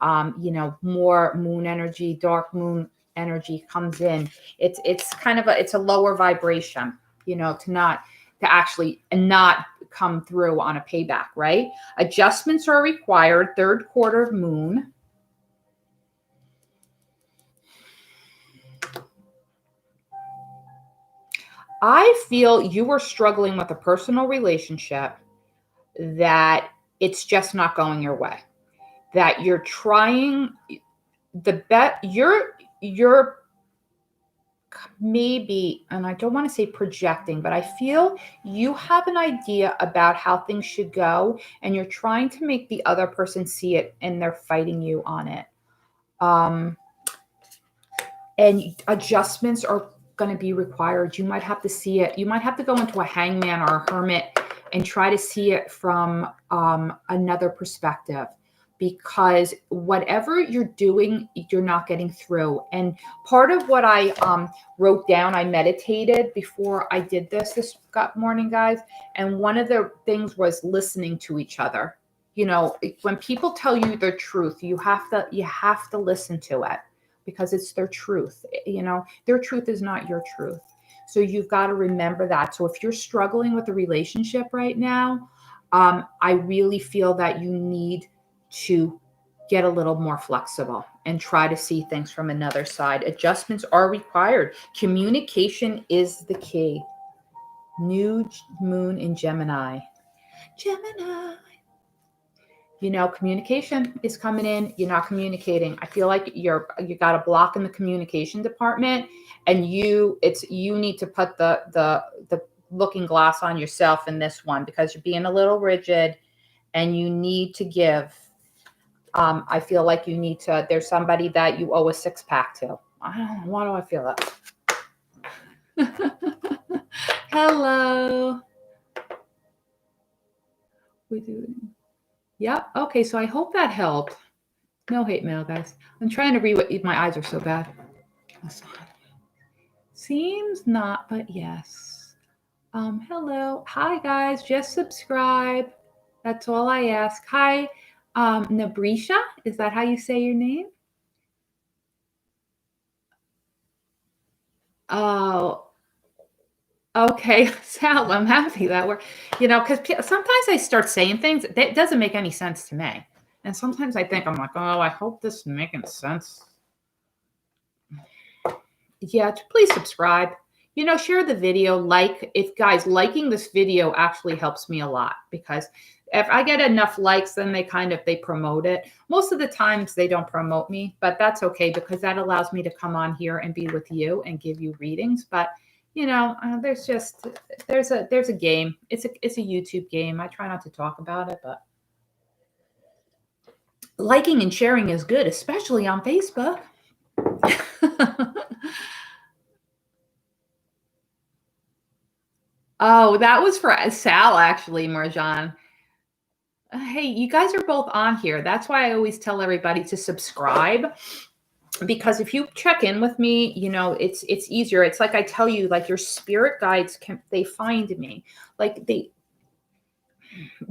more moon energy, dark moon energy comes in. It's kind of it's a lower vibration, to actually not come through on a payback, right? Adjustments are required. Third quarter moon. I feel you are struggling with a personal relationship that it's just not going your way. That you're trying you're maybe, and I don't want to say projecting, but I feel you have an idea about how things should go and you're trying to make the other person see it and they're fighting you on it. And adjustments are going to be required. You might have to see it. You might have to go into a hangman or a hermit and try to see it from another perspective, because whatever you're doing, you're not getting through. And part of what I wrote down, I meditated before I did this morning, guys. And one of the things was listening to each other. When people tell you the truth, you have to listen to it, because it's their truth. Their truth is not your truth. So you've got to remember that. So if you're struggling with a relationship right now, I really feel that you need to get a little more flexible and try to see things from another side. Adjustments are required. Communication is the key. New moon in Gemini. Communication is coming in. You're not communicating. I feel like you got a block in the communication department, and you need to put the looking glass on yourself in this one, because you're being a little rigid, and you need to give. I feel like you need to. There's somebody that you owe a 6-pack to. I don't know. Why do I feel that? Hello. We do. Yep. Okay. So I hope that helped. No hate mail, guys. I'm trying to read what my eyes are so bad. Seems not, but yes. Hello. Hi, guys. Just subscribe. That's all I ask. Hi, Nabrisha. Is that how you say your name? Oh, okay. Sal, I'm happy that we're, because sometimes I start saying things that doesn't make any sense to me. And sometimes I think, I'm like, oh, I hope this is making sense. Yeah, please subscribe. Share the video. Liking this video actually helps me a lot, because if I get enough likes, then they promote it. Most of the times they don't promote me, but that's okay, because that allows me to come on here and be with you and give you readings. But there's a game. It's a YouTube game. I try not to talk about it, but liking and sharing is good, especially on Facebook. Oh, that was for Sal, actually, Marjan. Hey, you guys are both on here. That's why I always tell everybody to subscribe, because if you check in with me, it's easier. It's like I tell you, like your spirit guides they find me. Like they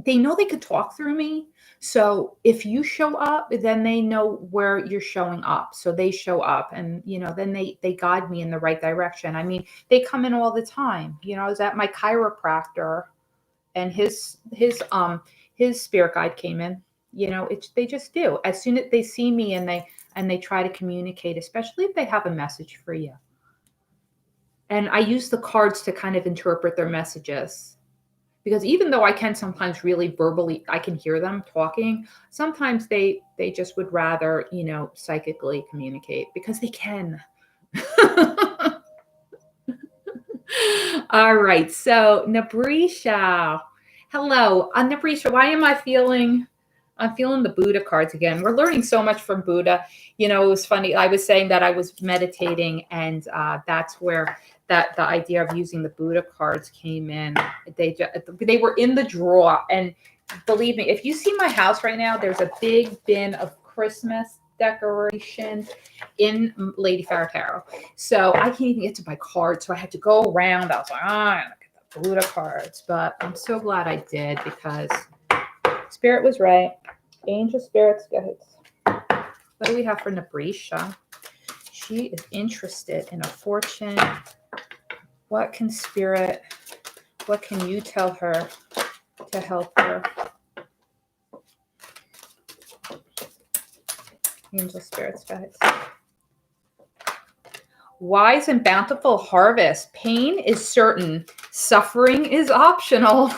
know they could talk through me. So if you show up, then they know where you're showing up. So they show up, and then they guide me in the right direction. I mean, they come in all the time. I was at my chiropractor, and his spirit guide came in. They just do. As soon as they see me, and they try to communicate, especially if they have a message for you. And I use the cards to kind of interpret their messages. Because even though I can sometimes really verbally, I can hear them talking, sometimes they just would rather, psychically communicate, because they can. All right. So Nabrisha, hello. Nabrisha, why am I feeling? I'm feeling the Buddha cards again. We're learning so much from Buddha. It was funny. I was saying that I was meditating, and that's where the idea of using the Buddha cards came in. They were in the drawer, and believe me, if you see my house right now, there's a big bin of Christmas decorations in Lady Farrah Tarot. So I can't even get to my cards, so I had to go around. I was like, I'm gonna get the Buddha cards, but I'm so glad I did, because Spirit was right. Angel Spirits guides. What do we have for Nabrisha? She is interested in a fortune. What can you tell her to help her? Angel Spirits guides. Wise and bountiful harvest. Pain is certain. Suffering is optional.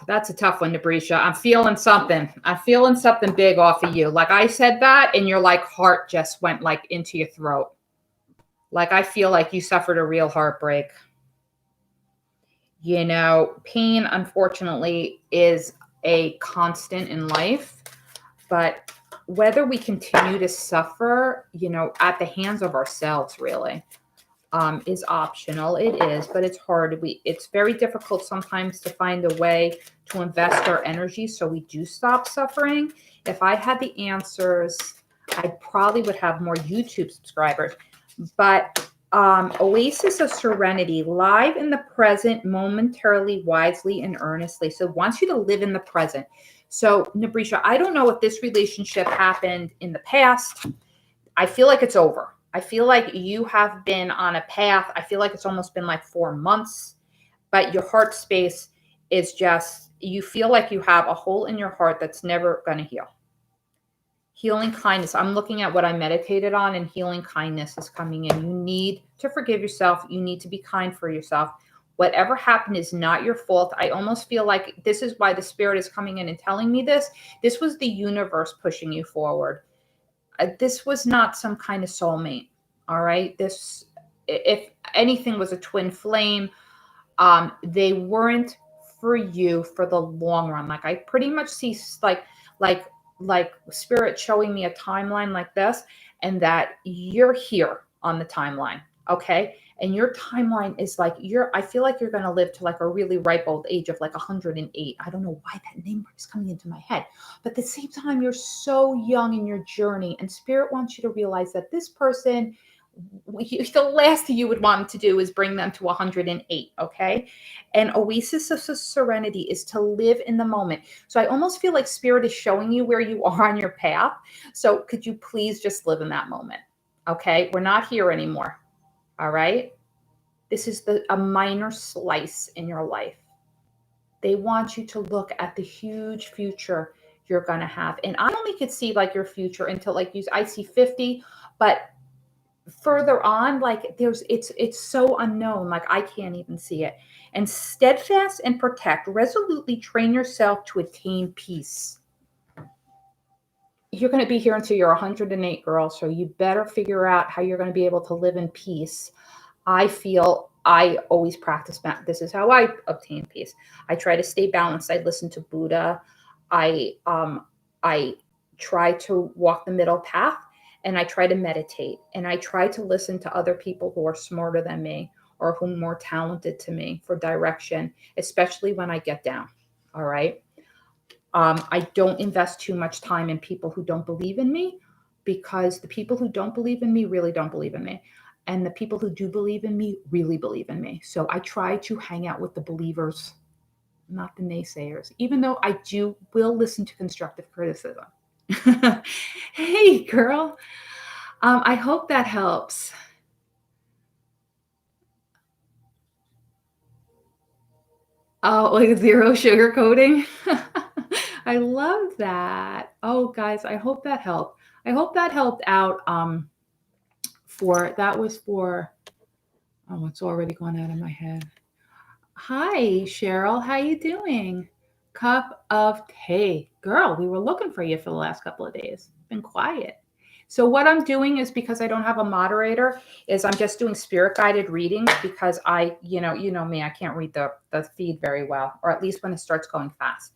That's a tough one, Nabrisha. I'm feeling something. I'm feeling something big off of you. Like I said that, and your heart just went into your throat. Like I feel like you suffered a real heartbreak. Pain, unfortunately, is a constant in life. But whether we continue to suffer, at the hands of ourselves, really, is optional. It is, but it's hard. It's very difficult sometimes to find a way to invest our energy so we do stop suffering. If I had the answers, I probably would have more YouTube subscribers. But Oasis of Serenity, live in the present, momentarily, wisely, and earnestly. So it wants you to live in the present. So Nabrisha, I don't know if this relationship happened in the past. I feel like it's over. I feel like you have been on a path. I feel like it's almost been 4 months, but your heart space is just, you feel like you have a hole in your heart that's never going to heal. Healing kindness. I'm looking at what I meditated on, and healing kindness is coming in. You need to forgive yourself. You need to be kind for yourself. Whatever happened is not your fault. I almost feel like this is why the Spirit is coming in and telling me this. This was the universe pushing you forward. This was not some kind of soulmate. All right. This, if anything, was a twin flame. They weren't for you for the long run. I pretty much see like Spirit showing me a timeline like this, and that you're here on the timeline. Okay. And your timeline is I feel like you're going to live to a really ripe old age of 108. I don't know why that name is coming into my head, but at the same time, you're so young in your journey, and Spirit wants you to realize that this person, the last thing you would want to do is bring them to 108. Okay. And Oasis of Serenity is to live in the moment. So I almost feel like Spirit is showing you where you are on your path. So could you please just live in that moment? Okay. We're not here anymore. All right. This is a minor slice in your life. They want you to look at the huge future you're going to have. And I only could see your future until I see 50, but further on, it's so unknown. I can't even see it. And steadfast and protect, resolutely train yourself to attain peace. you're going to be here until you're 108, girl. So you better figure out how you're going to be able to live in peace. I feel I always practice. This is how I obtain peace. I try to stay balanced. I listen to Buddha. I try to walk the middle path, and I try to meditate, and I try to listen to other people who are smarter than me or who are more talented to me for direction, especially when I get down. All right. I don't invest too much time in people who don't believe in me, because the people who don't believe in me really don't believe in me. And the people who do believe in me really believe in me. So I try to hang out with the believers, not the naysayers, even though I will listen to constructive criticism. Hey, girl. I hope that helps. Oh, like zero sugar coating. I love that. Oh, guys, I hope that helped. I hope that helped out. That was for, oh, it's already gone out of my head. Hi, Cheryl. How you doing? Cup of tea. Girl, we were looking for you for the last couple of days. Been quiet. So what I'm doing is, because I don't have a moderator, is I'm just doing spirit guided readings, because you know me, I can't read the feed very well, or at least when it starts going fast.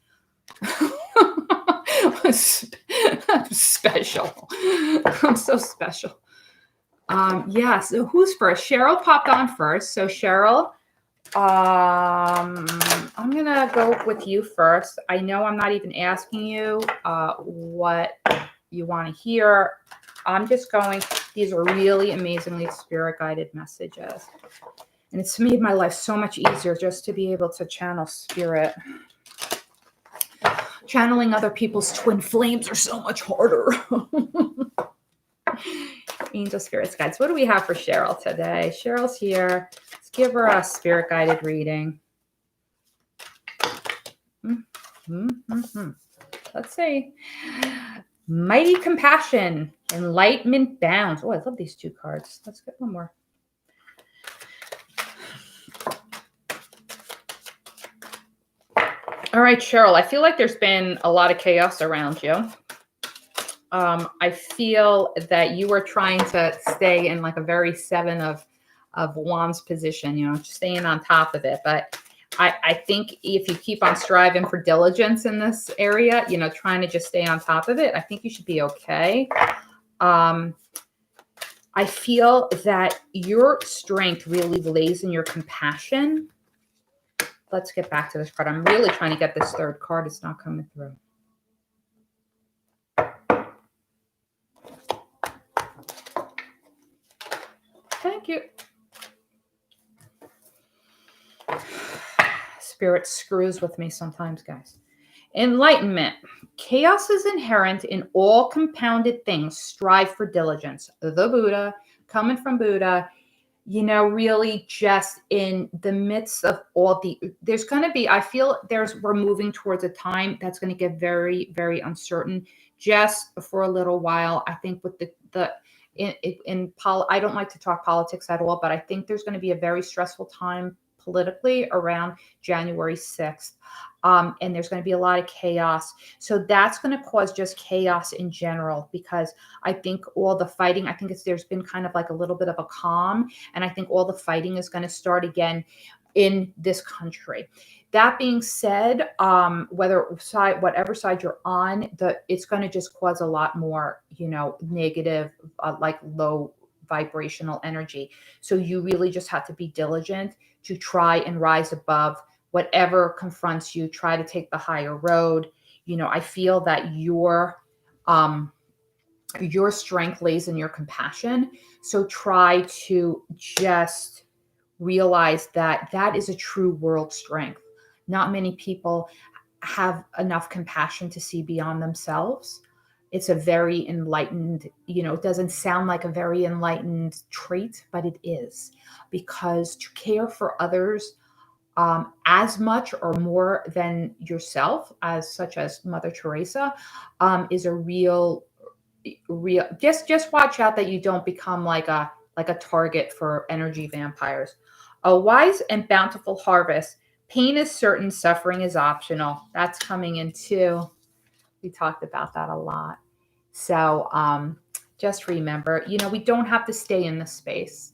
I'm special. I'm so special. Yeah, so who's first? Cheryl popped on first. So Cheryl, I'm gonna go with you first. I know I'm not even asking you what you want to hear. I'm just going, these are really amazingly spirit guided messages. And it's made my life so much easier just to be able to channel spirit. Channeling other people's twin flames are so much harder. Angel spirits guides. What do we have for Cheryl today? Cheryl's here. Let's give her a spirit guided reading. Let's see. Mighty compassion, enlightenment bounds. Oh, I love these two cards. Let's get one more. All right, Cheryl, I feel like there's been a lot of chaos around you. I feel that you are trying to stay in like a very Seven of Wands position, just staying on top of it. But I think if you keep on striving for diligence in this area, trying to just stay on top of it, I think you should be okay. I feel that your strength really lays in your compassion. Let's get back to this card. I'm really trying to get this third card. It's not coming through. Thank you. Spirit screws with me sometimes, guys. Enlightenment. Chaos is inherent in all compounded things. Strive for diligence. The Buddha, coming from Buddha, really just in the midst of all there's going to be, I feel we're moving towards a time that's going to get very, very uncertain just for a little while. I think with I don't like to talk politics at all, but I think there's going to be a very stressful time politically around January 6th. And there's going to be a lot of chaos. So that's going to cause just chaos in general, because I think all the fighting, there's been kind of like a little bit of a calm. And I think all the fighting is going to start again in this country. That being said, whatever side you're on, it's going to just cause a lot more, negative, like low vibrational energy. So you really just have to be diligent to try and rise above whatever confronts you. Try to take the higher road. I feel that your strength lays in your compassion. So try to just realize that is a true world strength. Not many people have enough compassion to see beyond themselves. It's a very enlightened, it doesn't sound like a very enlightened trait, but it is, because to care for others as much or more than yourself, such as Mother Teresa, is a real. Just watch out that you don't become like a target for energy vampires. A wise and bountiful harvest. Pain is certain, suffering is optional. That's coming in too. We talked about that a lot. So just remember, we don't have to stay in this space.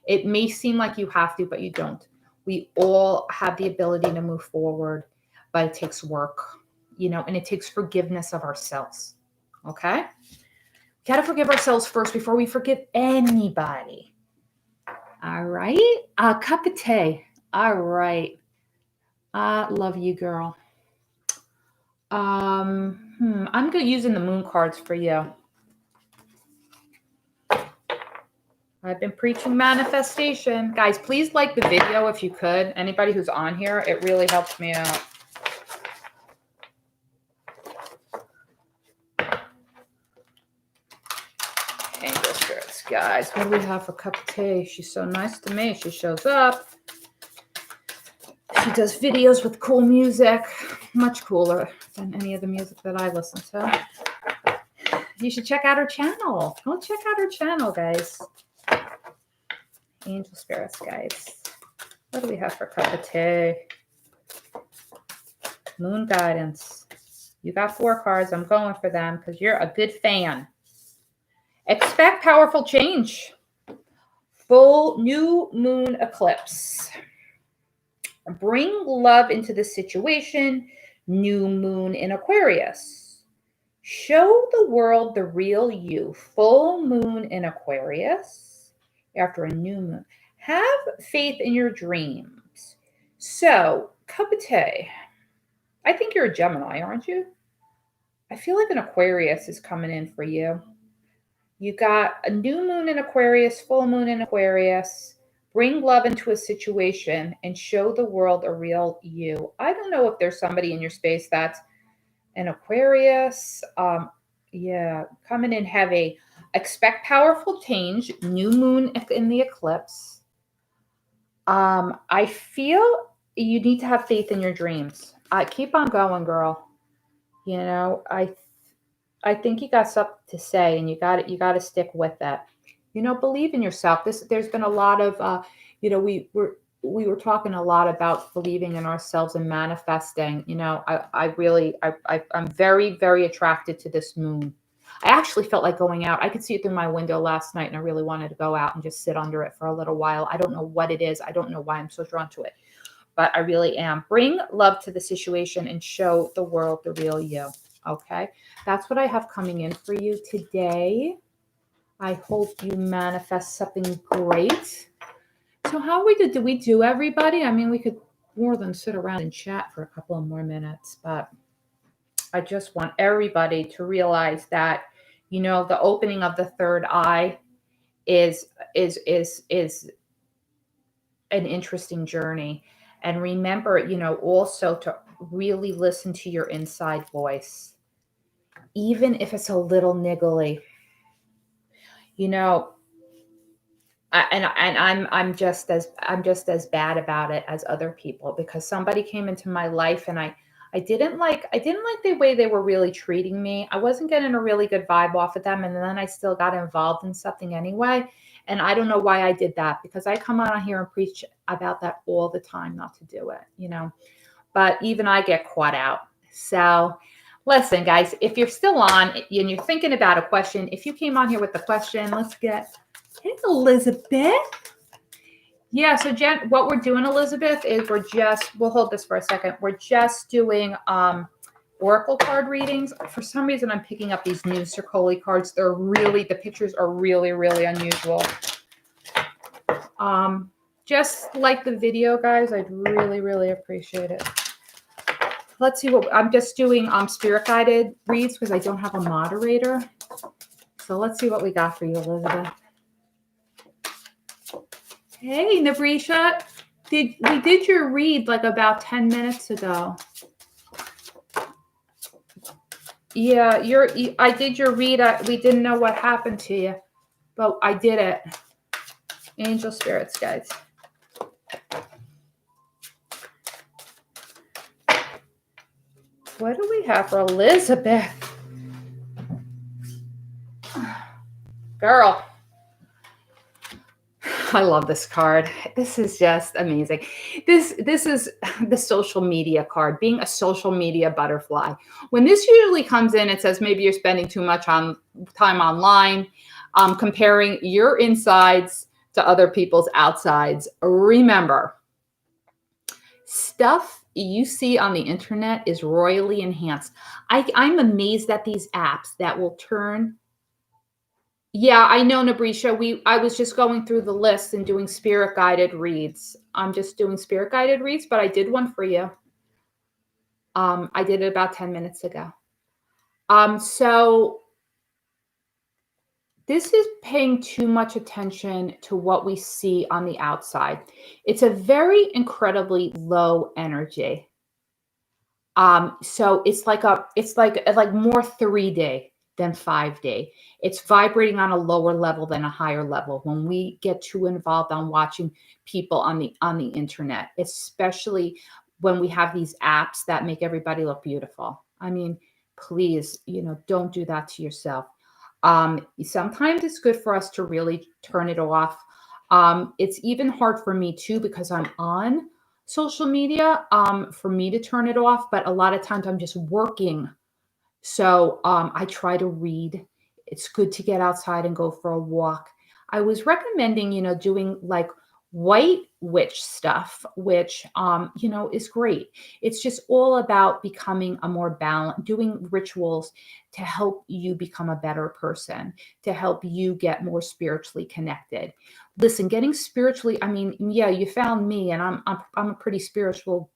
It may seem like you have to, but you don't. We all have the ability to move forward, but it takes work, and it takes forgiveness of ourselves. Okay? We got to forgive ourselves first before we forgive anybody. All right? A cup of tea. All right. I love you, girl. I'm good using the moon cards for you. I've been preaching manifestation. Guys, please like the video if you could. Anybody who's on here, it really helps me out. Angel spirits, guys. What do we have for cup of tea? She's so nice to me. She shows up. She does videos with cool music. Much cooler than any of the music that I listen to. You should check out her channel. Go check out her channel, guys. Angel spirits, guys. What do we have for cup of tea? Moon guidance. You got 4 cards. I'm going for them because you're a good fan. Expect powerful change. Full new moon eclipse. Bring love into the situation. New moon in Aquarius. Show the world the real you. Full moon in Aquarius. After a new moon. Have faith in your dreams. So, cup of tea. I think you're a Gemini, aren't you? I feel like an Aquarius is coming in for you. You got a new moon in Aquarius, full moon in Aquarius. Bring love into a situation and show the world a real you. I don't know if there's somebody in your space that's an Aquarius. Yeah, coming in heavy. Expect powerful change. New moon in the eclipse. I feel you need to have faith in your dreams. Keep on going, girl. I think you got something to say, and you got to stick with that. Believe in yourself. There's been a lot of, we were talking a lot about believing in ourselves and manifesting. I'm very, very attracted to this moon. I actually felt like going out. I could see it through my window last night, and I really wanted to go out and just sit under it for a little while. I don't know what it is. I don't know why I'm so drawn to it, but I really am. Bring love to the situation and show the world the real you. Okay, that's what I have coming in for you today. I hope you manifest something great. So how did we do, everybody? I mean, we could more than sit around and chat for a couple of more minutes, but I just want everybody to realize that, the opening of the third eye is an interesting journey. And remember, also to really listen to your inside voice, even if it's a little niggly. I'm just as bad about it as other people, because somebody came into my life and I didn't like the way they were really treating me. I wasn't getting a really good vibe off of them, and then I still got involved in something anyway. And I don't know why I did that, because I come on here and preach about that all the time, not to do it, But even I get caught out. So listen, guys, if you're still on and you're thinking about a question, if you came on here with the question, let's get Elizabeth. Yeah, so Jen, what we're doing, Elizabeth, is we'll hold this for a second. We're just doing oracle card readings. For some reason, I'm picking up these new Circoli cards. The pictures are really, really unusual. Just like the video, guys, I'd really, really appreciate it. Let's see what I'm just doing spirit guided reads because I don't have a moderator. So let's see what we got for you, Elizabeth. Hey, Nabrisha, we did your read like about 10 minutes ago. Yeah, I did your read. We didn't know what happened to you, but I did it. Angel spirits, guys. What do we have for Elizabeth? Girl. I love this card. This is just amazing. This is the social media card, being a social media butterfly. When this usually comes in, it says maybe you're spending too much on time online, comparing your insides to other people's outsides. Remember, stuff you see on the internet is royally enhanced. I'm amazed at these apps that will turn. Yeah, I know, Nabrisha. I was just going through the list and doing spirit guided reads. I'm just doing spirit guided reads, but I did one for you. I did it about 10 minutes ago. So this is paying too much attention to what we see on the outside. It's a very incredibly low energy. So it's like more 3D than 5D. It's vibrating on a lower level than a higher level when we get too involved on watching people on the internet, especially when we have these apps that make everybody look beautiful. I mean, please, don't do that to yourself. Sometimes it's good for us to really turn it off. It's even hard for me too because I'm on social media, for me to turn it off, but a lot of times I'm just working. So I try to read. It's good to get outside and go for a walk. I was recommending, doing like white witch stuff, which, is great. It's just all about becoming a more balanced, doing rituals to help you become a better person, to help you get more spiritually connected. Listen, getting spiritually, I mean, yeah, you found me, and I'm a pretty spiritual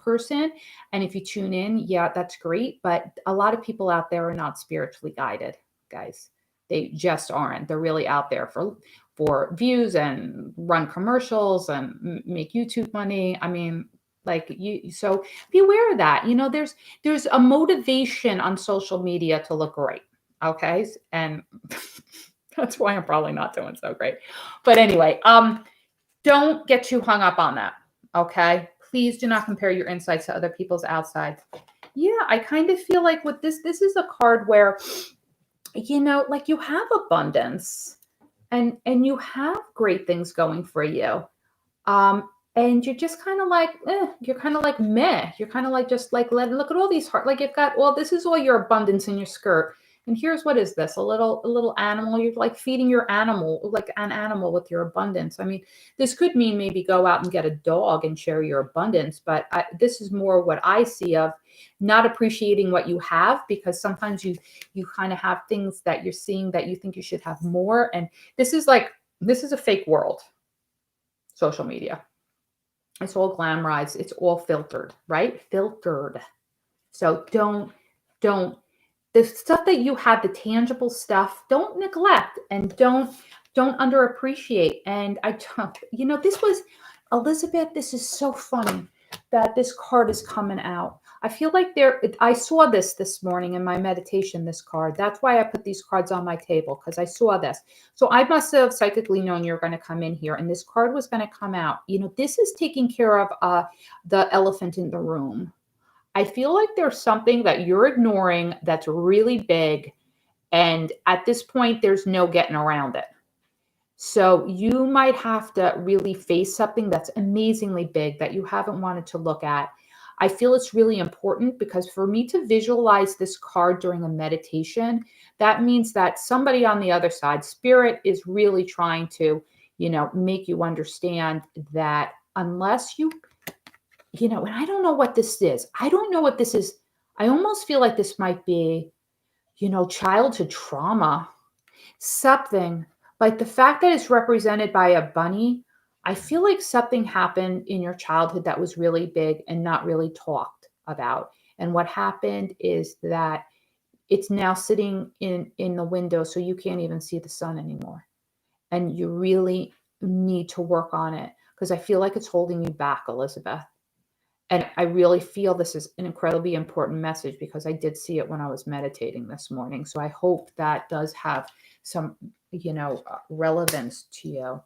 person. And if you tune in, yeah, that's great. But a lot of people out there are not spiritually guided, guys. They just aren't. They're really out there for views and run commercials and make YouTube money. I mean, like so be aware of that. There's a motivation on social media to look great. Okay. And that's why I'm probably not doing so great. But anyway, don't get too hung up on that. Okay. Please do not compare your insights to other people's outsides. Yeah, I kind of feel like with this is a card where, like you have abundance and you have great things going for you. And you're just kind of like, you're kind of like meh. You're kind of like just like look at all these heart. Like you've got, well, this is all your abundance in your skirt. And here's what is this? A little animal. You're like feeding your animal, like an animal with your abundance. I mean, this could mean maybe go out and get a dog and share your abundance, but this is more what I see of not appreciating what you have, because sometimes you kind of have things that you're seeing that you think you should have more. And this is a fake world, social media. It's all glamorized. It's all filtered, right? Filtered. So don't, the stuff that you have, the tangible stuff, don't neglect and don't underappreciate. And this was Elizabeth. This is so funny that this card is coming out. I feel like I saw this morning in my meditation, this card. That's why I put these cards on my table, because I saw this. So I must have psychically known you were going to come in here and this card was going to come out. This is taking care of the elephant in the room. I feel like there's something that you're ignoring that's really big. And at this point, there's no getting around it. So you might have to really face something that's amazingly big that you haven't wanted to look at. I feel it's really important because for me to visualize this card during a meditation, that means that somebody on the other side, spirit, is really trying to, make you understand that unless and I don't know what this is. I don't know what this is. I almost feel like this might be, childhood trauma, something like the fact that it's represented by a bunny. I feel like something happened in your childhood that was really big and not really talked about. And what happened is that it's now sitting in the window, so you can't even see the sun anymore. And you really need to work on it because I feel like it's holding you back, Elizabeth. And I really feel this is an incredibly important message because I did see it when I was meditating this morning. So I hope that does have some, relevance to you.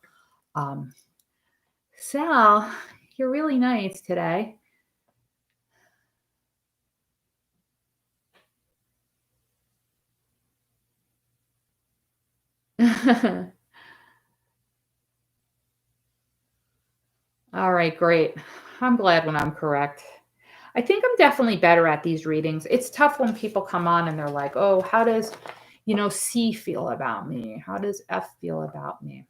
Sal, you're really nice today. All right, great. I'm glad when I'm correct. I think I'm definitely better at these readings. It's tough when people come on and they're like, oh, how does, C feel about me? How does F feel about me?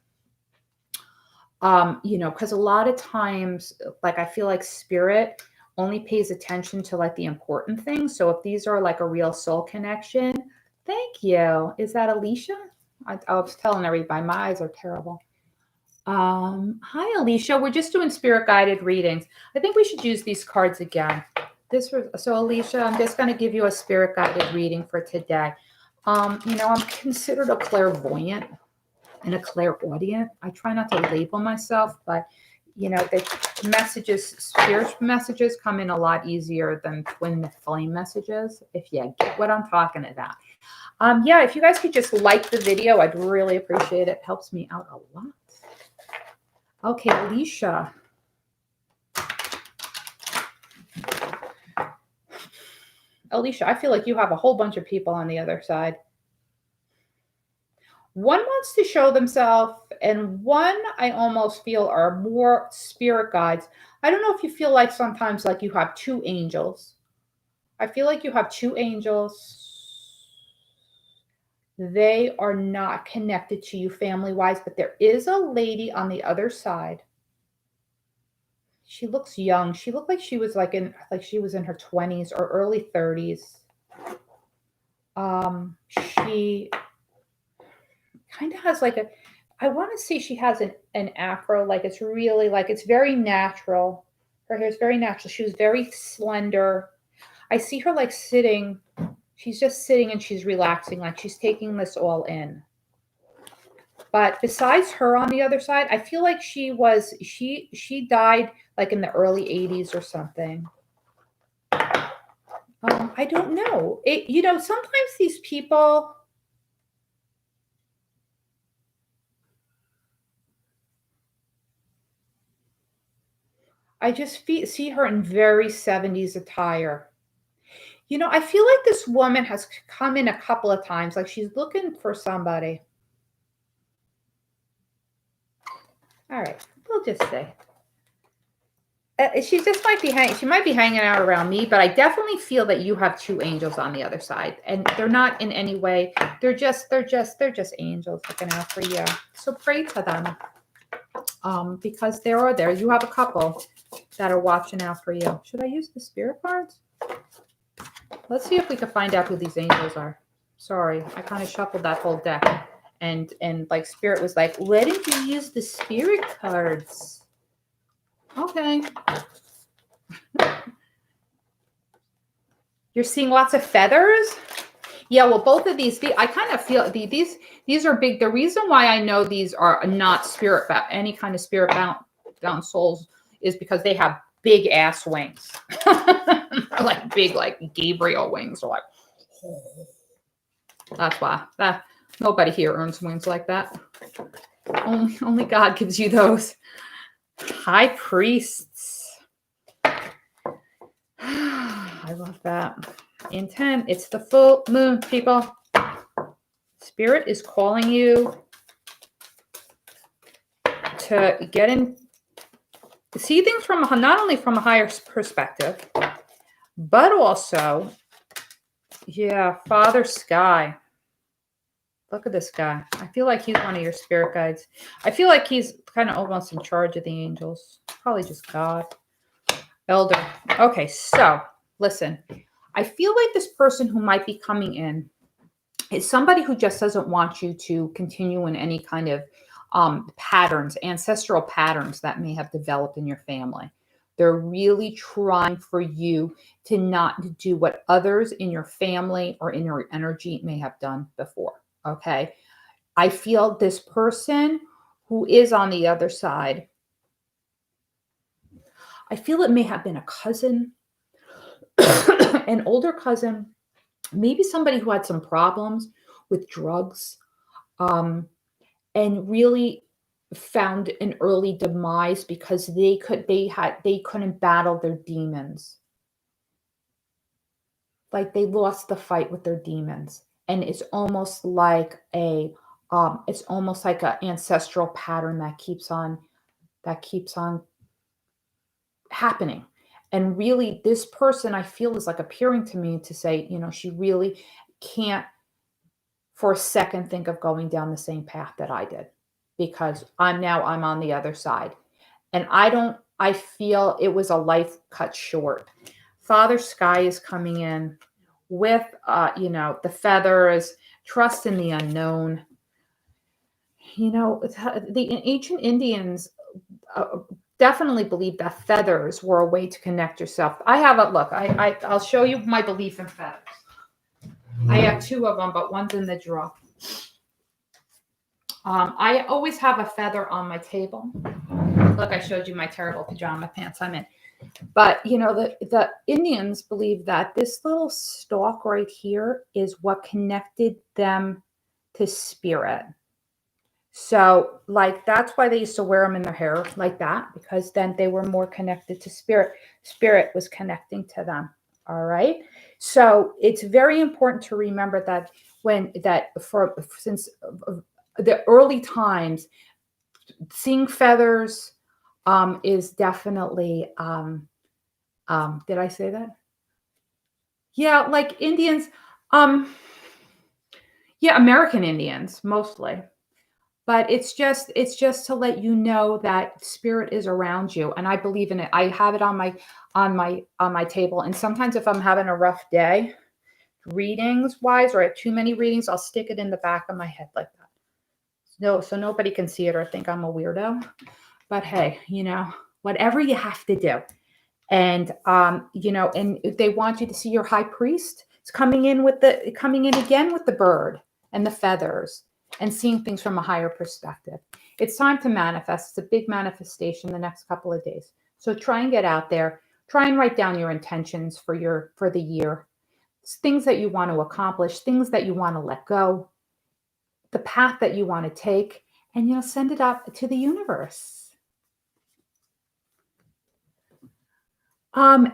Because a lot of times, like, I feel like spirit only pays attention to like the important things. So if these are like a real soul connection, thank you. Is that Alicia? I was telling everybody my eyes are terrible. Hi Alicia, we're just doing spirit guided readings. I think we should use these cards again. So Alicia, I'm just going to give you a spirit guided reading for today. I'm considered a clairvoyant and a clairaudient. I try not to label myself, but the spirit messages come in a lot easier than twin flame messages, if you get what I'm talking about. Yeah, if you guys could just like the video, I'd really appreciate it. It helps me out a lot. Okay, Alicia. Alicia, I feel like you have a whole bunch of people on the other side. One wants to show themselves, and one I almost feel are more spirit guides. I don't know if you feel like sometimes like you have two angels. I feel like you have two angels. They are not connected to you family-wise, but there is a lady on the other side. She looks young. She looked like she was she was in her 20s or early 30s. She kind of has like I want to say she has an afro, like it's really like it's very natural. Her hair is very natural. She was very slender. I see her like sitting. She's just sitting and she's relaxing, like she's taking this all in. But besides her on the other side, I feel like she died like in the early 80s or something. I don't know. Sometimes these people, I just see her in very 70s attire. I feel like this woman has come in a couple of times, like she's looking for somebody. All right, we'll just say. She just might be hanging out around me, but I definitely feel that you have two angels on the other side, and they're not in any way. They're just angels looking out for you. So pray to them, because there. You have a couple that are watching out for you. Should I use the spirit cards? Let's see if we can find out who these angels are. Sorry, I kind of shuffled that whole deck, and like spirit was like, why didn't you use the spirit cards? Okay. You're seeing lots of feathers? Yeah, well, both of these, I kind of feel these are big. The reason why I know these are not any kind of spirit bound souls is because they have big ass wings. Like big, like Gabriel wings. Like, that's why. Nobody here earns wings like that. Only God gives you those. High priests. I love that. Intent. It's the full moon, people. Spirit is calling you to get in, see things from not only from a higher perspective, but also, yeah, Father Sky. Look at this guy. I feel like he's one of your spirit guides. I feel like he's kind of almost in charge of the angels. Probably just God. Elder. Okay, so listen. I feel like this person who might be coming in is somebody who just doesn't want you to continue in any kind of patterns, ancestral patterns that may have developed in your family. They're really trying for you to not do what others in your family or in your energy may have done before. Okay. I feel this person who is on the other side, I feel it may have been a cousin, an older cousin, maybe somebody who had some problems with drugs, and really found an early demise because they couldn't battle their demons. Like they lost the fight with their demons. And it's almost like an ancestral pattern that keeps on happening. And really, this person I feel is like appearing to me to say, she really can't for a second think of going down the same path that I did, because I'm on the other side. And I feel it was a life cut short. Father Sky is coming in with, the feathers, trust in the unknown. The ancient Indians definitely believed that feathers were a way to connect yourself. I have a look. I'll show you my belief in feathers. I have two of them, but one's in the drawer. I always have a feather on my table. Look, I showed you my terrible pajama pants I'm in. But, the Indians believe that this little stalk right here is what connected them to spirit. So, like, that's why they used to wear them in their hair like that, because then they were more connected to spirit. Spirit was connecting to them. All right. So it's very important to remember that since the early times, seeing feathers is definitely, did I say that? Yeah, like Indians, American Indians mostly. But it's just to let you know that spirit is around you, and I believe in it. I have it on my table, and sometimes if I'm having a rough day, readings wise, or I have too many readings, I'll stick it in the back of my head like that. No, so nobody can see it or think I'm a weirdo. But hey, whatever you have to do. And and they want you to see your high priest. It's coming in again with the bird and the feathers and seeing things from a higher perspective. It's time to manifest. It's a big manifestation the next couple of days. So try and get out there. Try and write down your intentions for the year. Things that you want to accomplish, things that you want to let go, the path that you want to take, and send it up to the universe. Ashburger.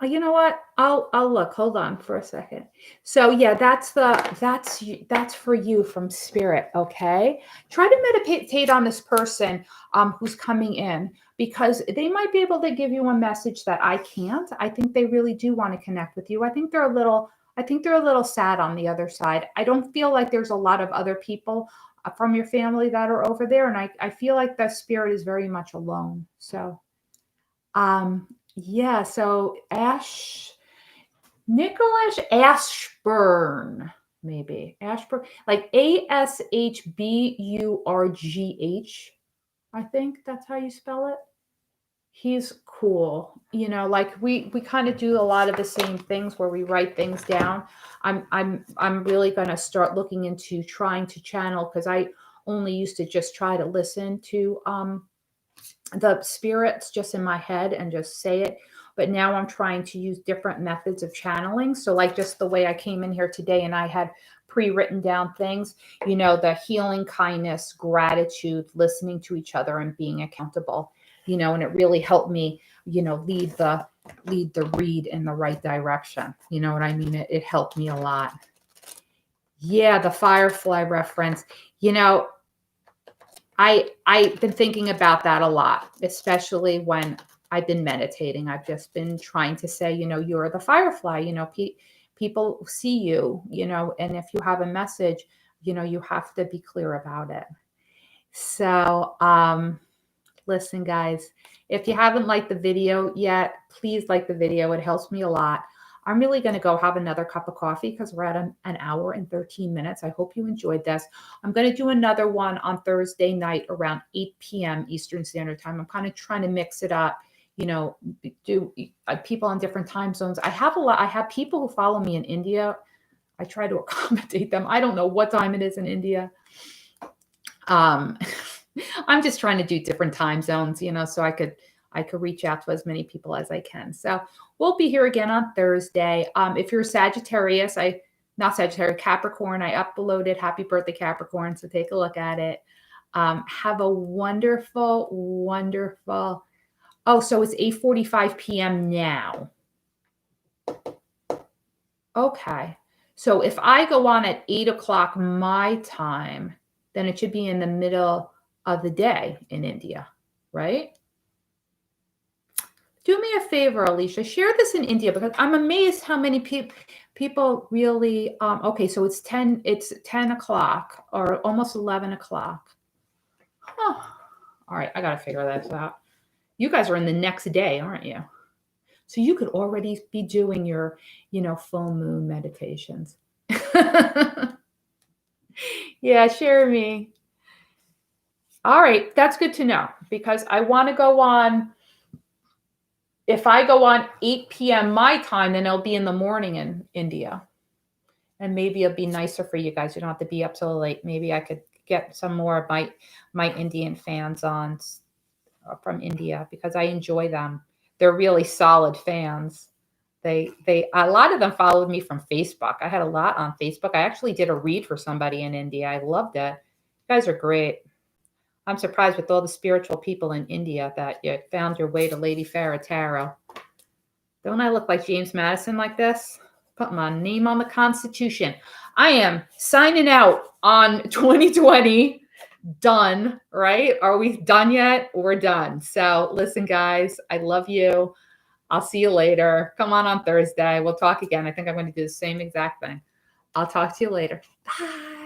You know what? I'll look. Hold on for a second. So yeah, that's for you from spirit. Okay. Try to meditate on this person who's coming in, because they might be able to give you a message that I can't. I think they really do want to connect with you. I think they're a little sad on the other side. I don't feel like there's a lot of other people from your family that are over there, and I feel like the spirit is very much alone. So yeah, so Nicholas Ashburn, maybe Ashburn, like Ashburgh, I think that's how you spell it. He's cool. Like we kind of do a lot of the same things where we write things down. I'm really gonna start looking into trying to channel, because I only used to just try to listen to the spirits just in my head and just say it. But now I'm trying to use different methods of channeling. So like just the way I came in here today and I had pre-written down things, the healing, kindness, gratitude, listening to each other and being accountable, and it really helped me, lead the read in the right direction. You know what I mean? It helped me a lot. Yeah, the firefly reference, I've been thinking about that a lot, especially when I've been meditating. I've just been trying to say, you're the firefly, people see you, and if you have a message, you have to be clear about it. So, listen, guys, if you haven't liked the video yet, please like the video. It helps me a lot. I'm really going to go have another cup of coffee because we're at an hour and 13 minutes. I hope you enjoyed this. I'm going to do another one on Thursday night around 8 p.m. Eastern Standard Time. I'm kind of trying to mix it up, do people on different time zones. I have people who follow me in India. I try to accommodate them. I don't know what time it is in India. I'm just trying to do different time zones, so I could reach out to as many people as I can. So we'll be here again on Thursday. If you're Sagittarius, Capricorn, I uploaded Happy Birthday Capricorn. So take a look at it. Have a wonderful, wonderful. Oh, so it's 8:45 p.m. now. Okay. So if I go on at 8 o'clock my time, then it should be in the middle of the day in India, right? Do me a favor, Alicia, share this in India because I'm amazed how many people really, okay, so it's 10 o'clock or almost 11 o'clock. Huh. All right, I got to figure this out. You guys are in the next day, aren't you? So you could already be doing your, full moon meditations. Yeah, share me. All right, that's good to know because I want to go on. If I go on 8 p.m. my time, then it'll be in the morning in India. And maybe it'll be nicer for you guys. You don't have to be up so late. Maybe I could get some more of my Indian fans on from India because I enjoy them. They're really solid fans. They a lot of them followed me from Facebook. I had a lot on Facebook. I actually did a read for somebody in India. I loved it. You guys are great. I'm surprised with all the spiritual people in India that you found your way to Lady Farrah Tarot. Don't I look like James Madison like this? Put my name on the Constitution. I am signing out on 2020. Done, right? Are we done yet? We're done. So listen, guys, I love you. I'll see you later. Come on Thursday. We'll talk again. I think I'm going to do the same exact thing. I'll talk to you later. Bye.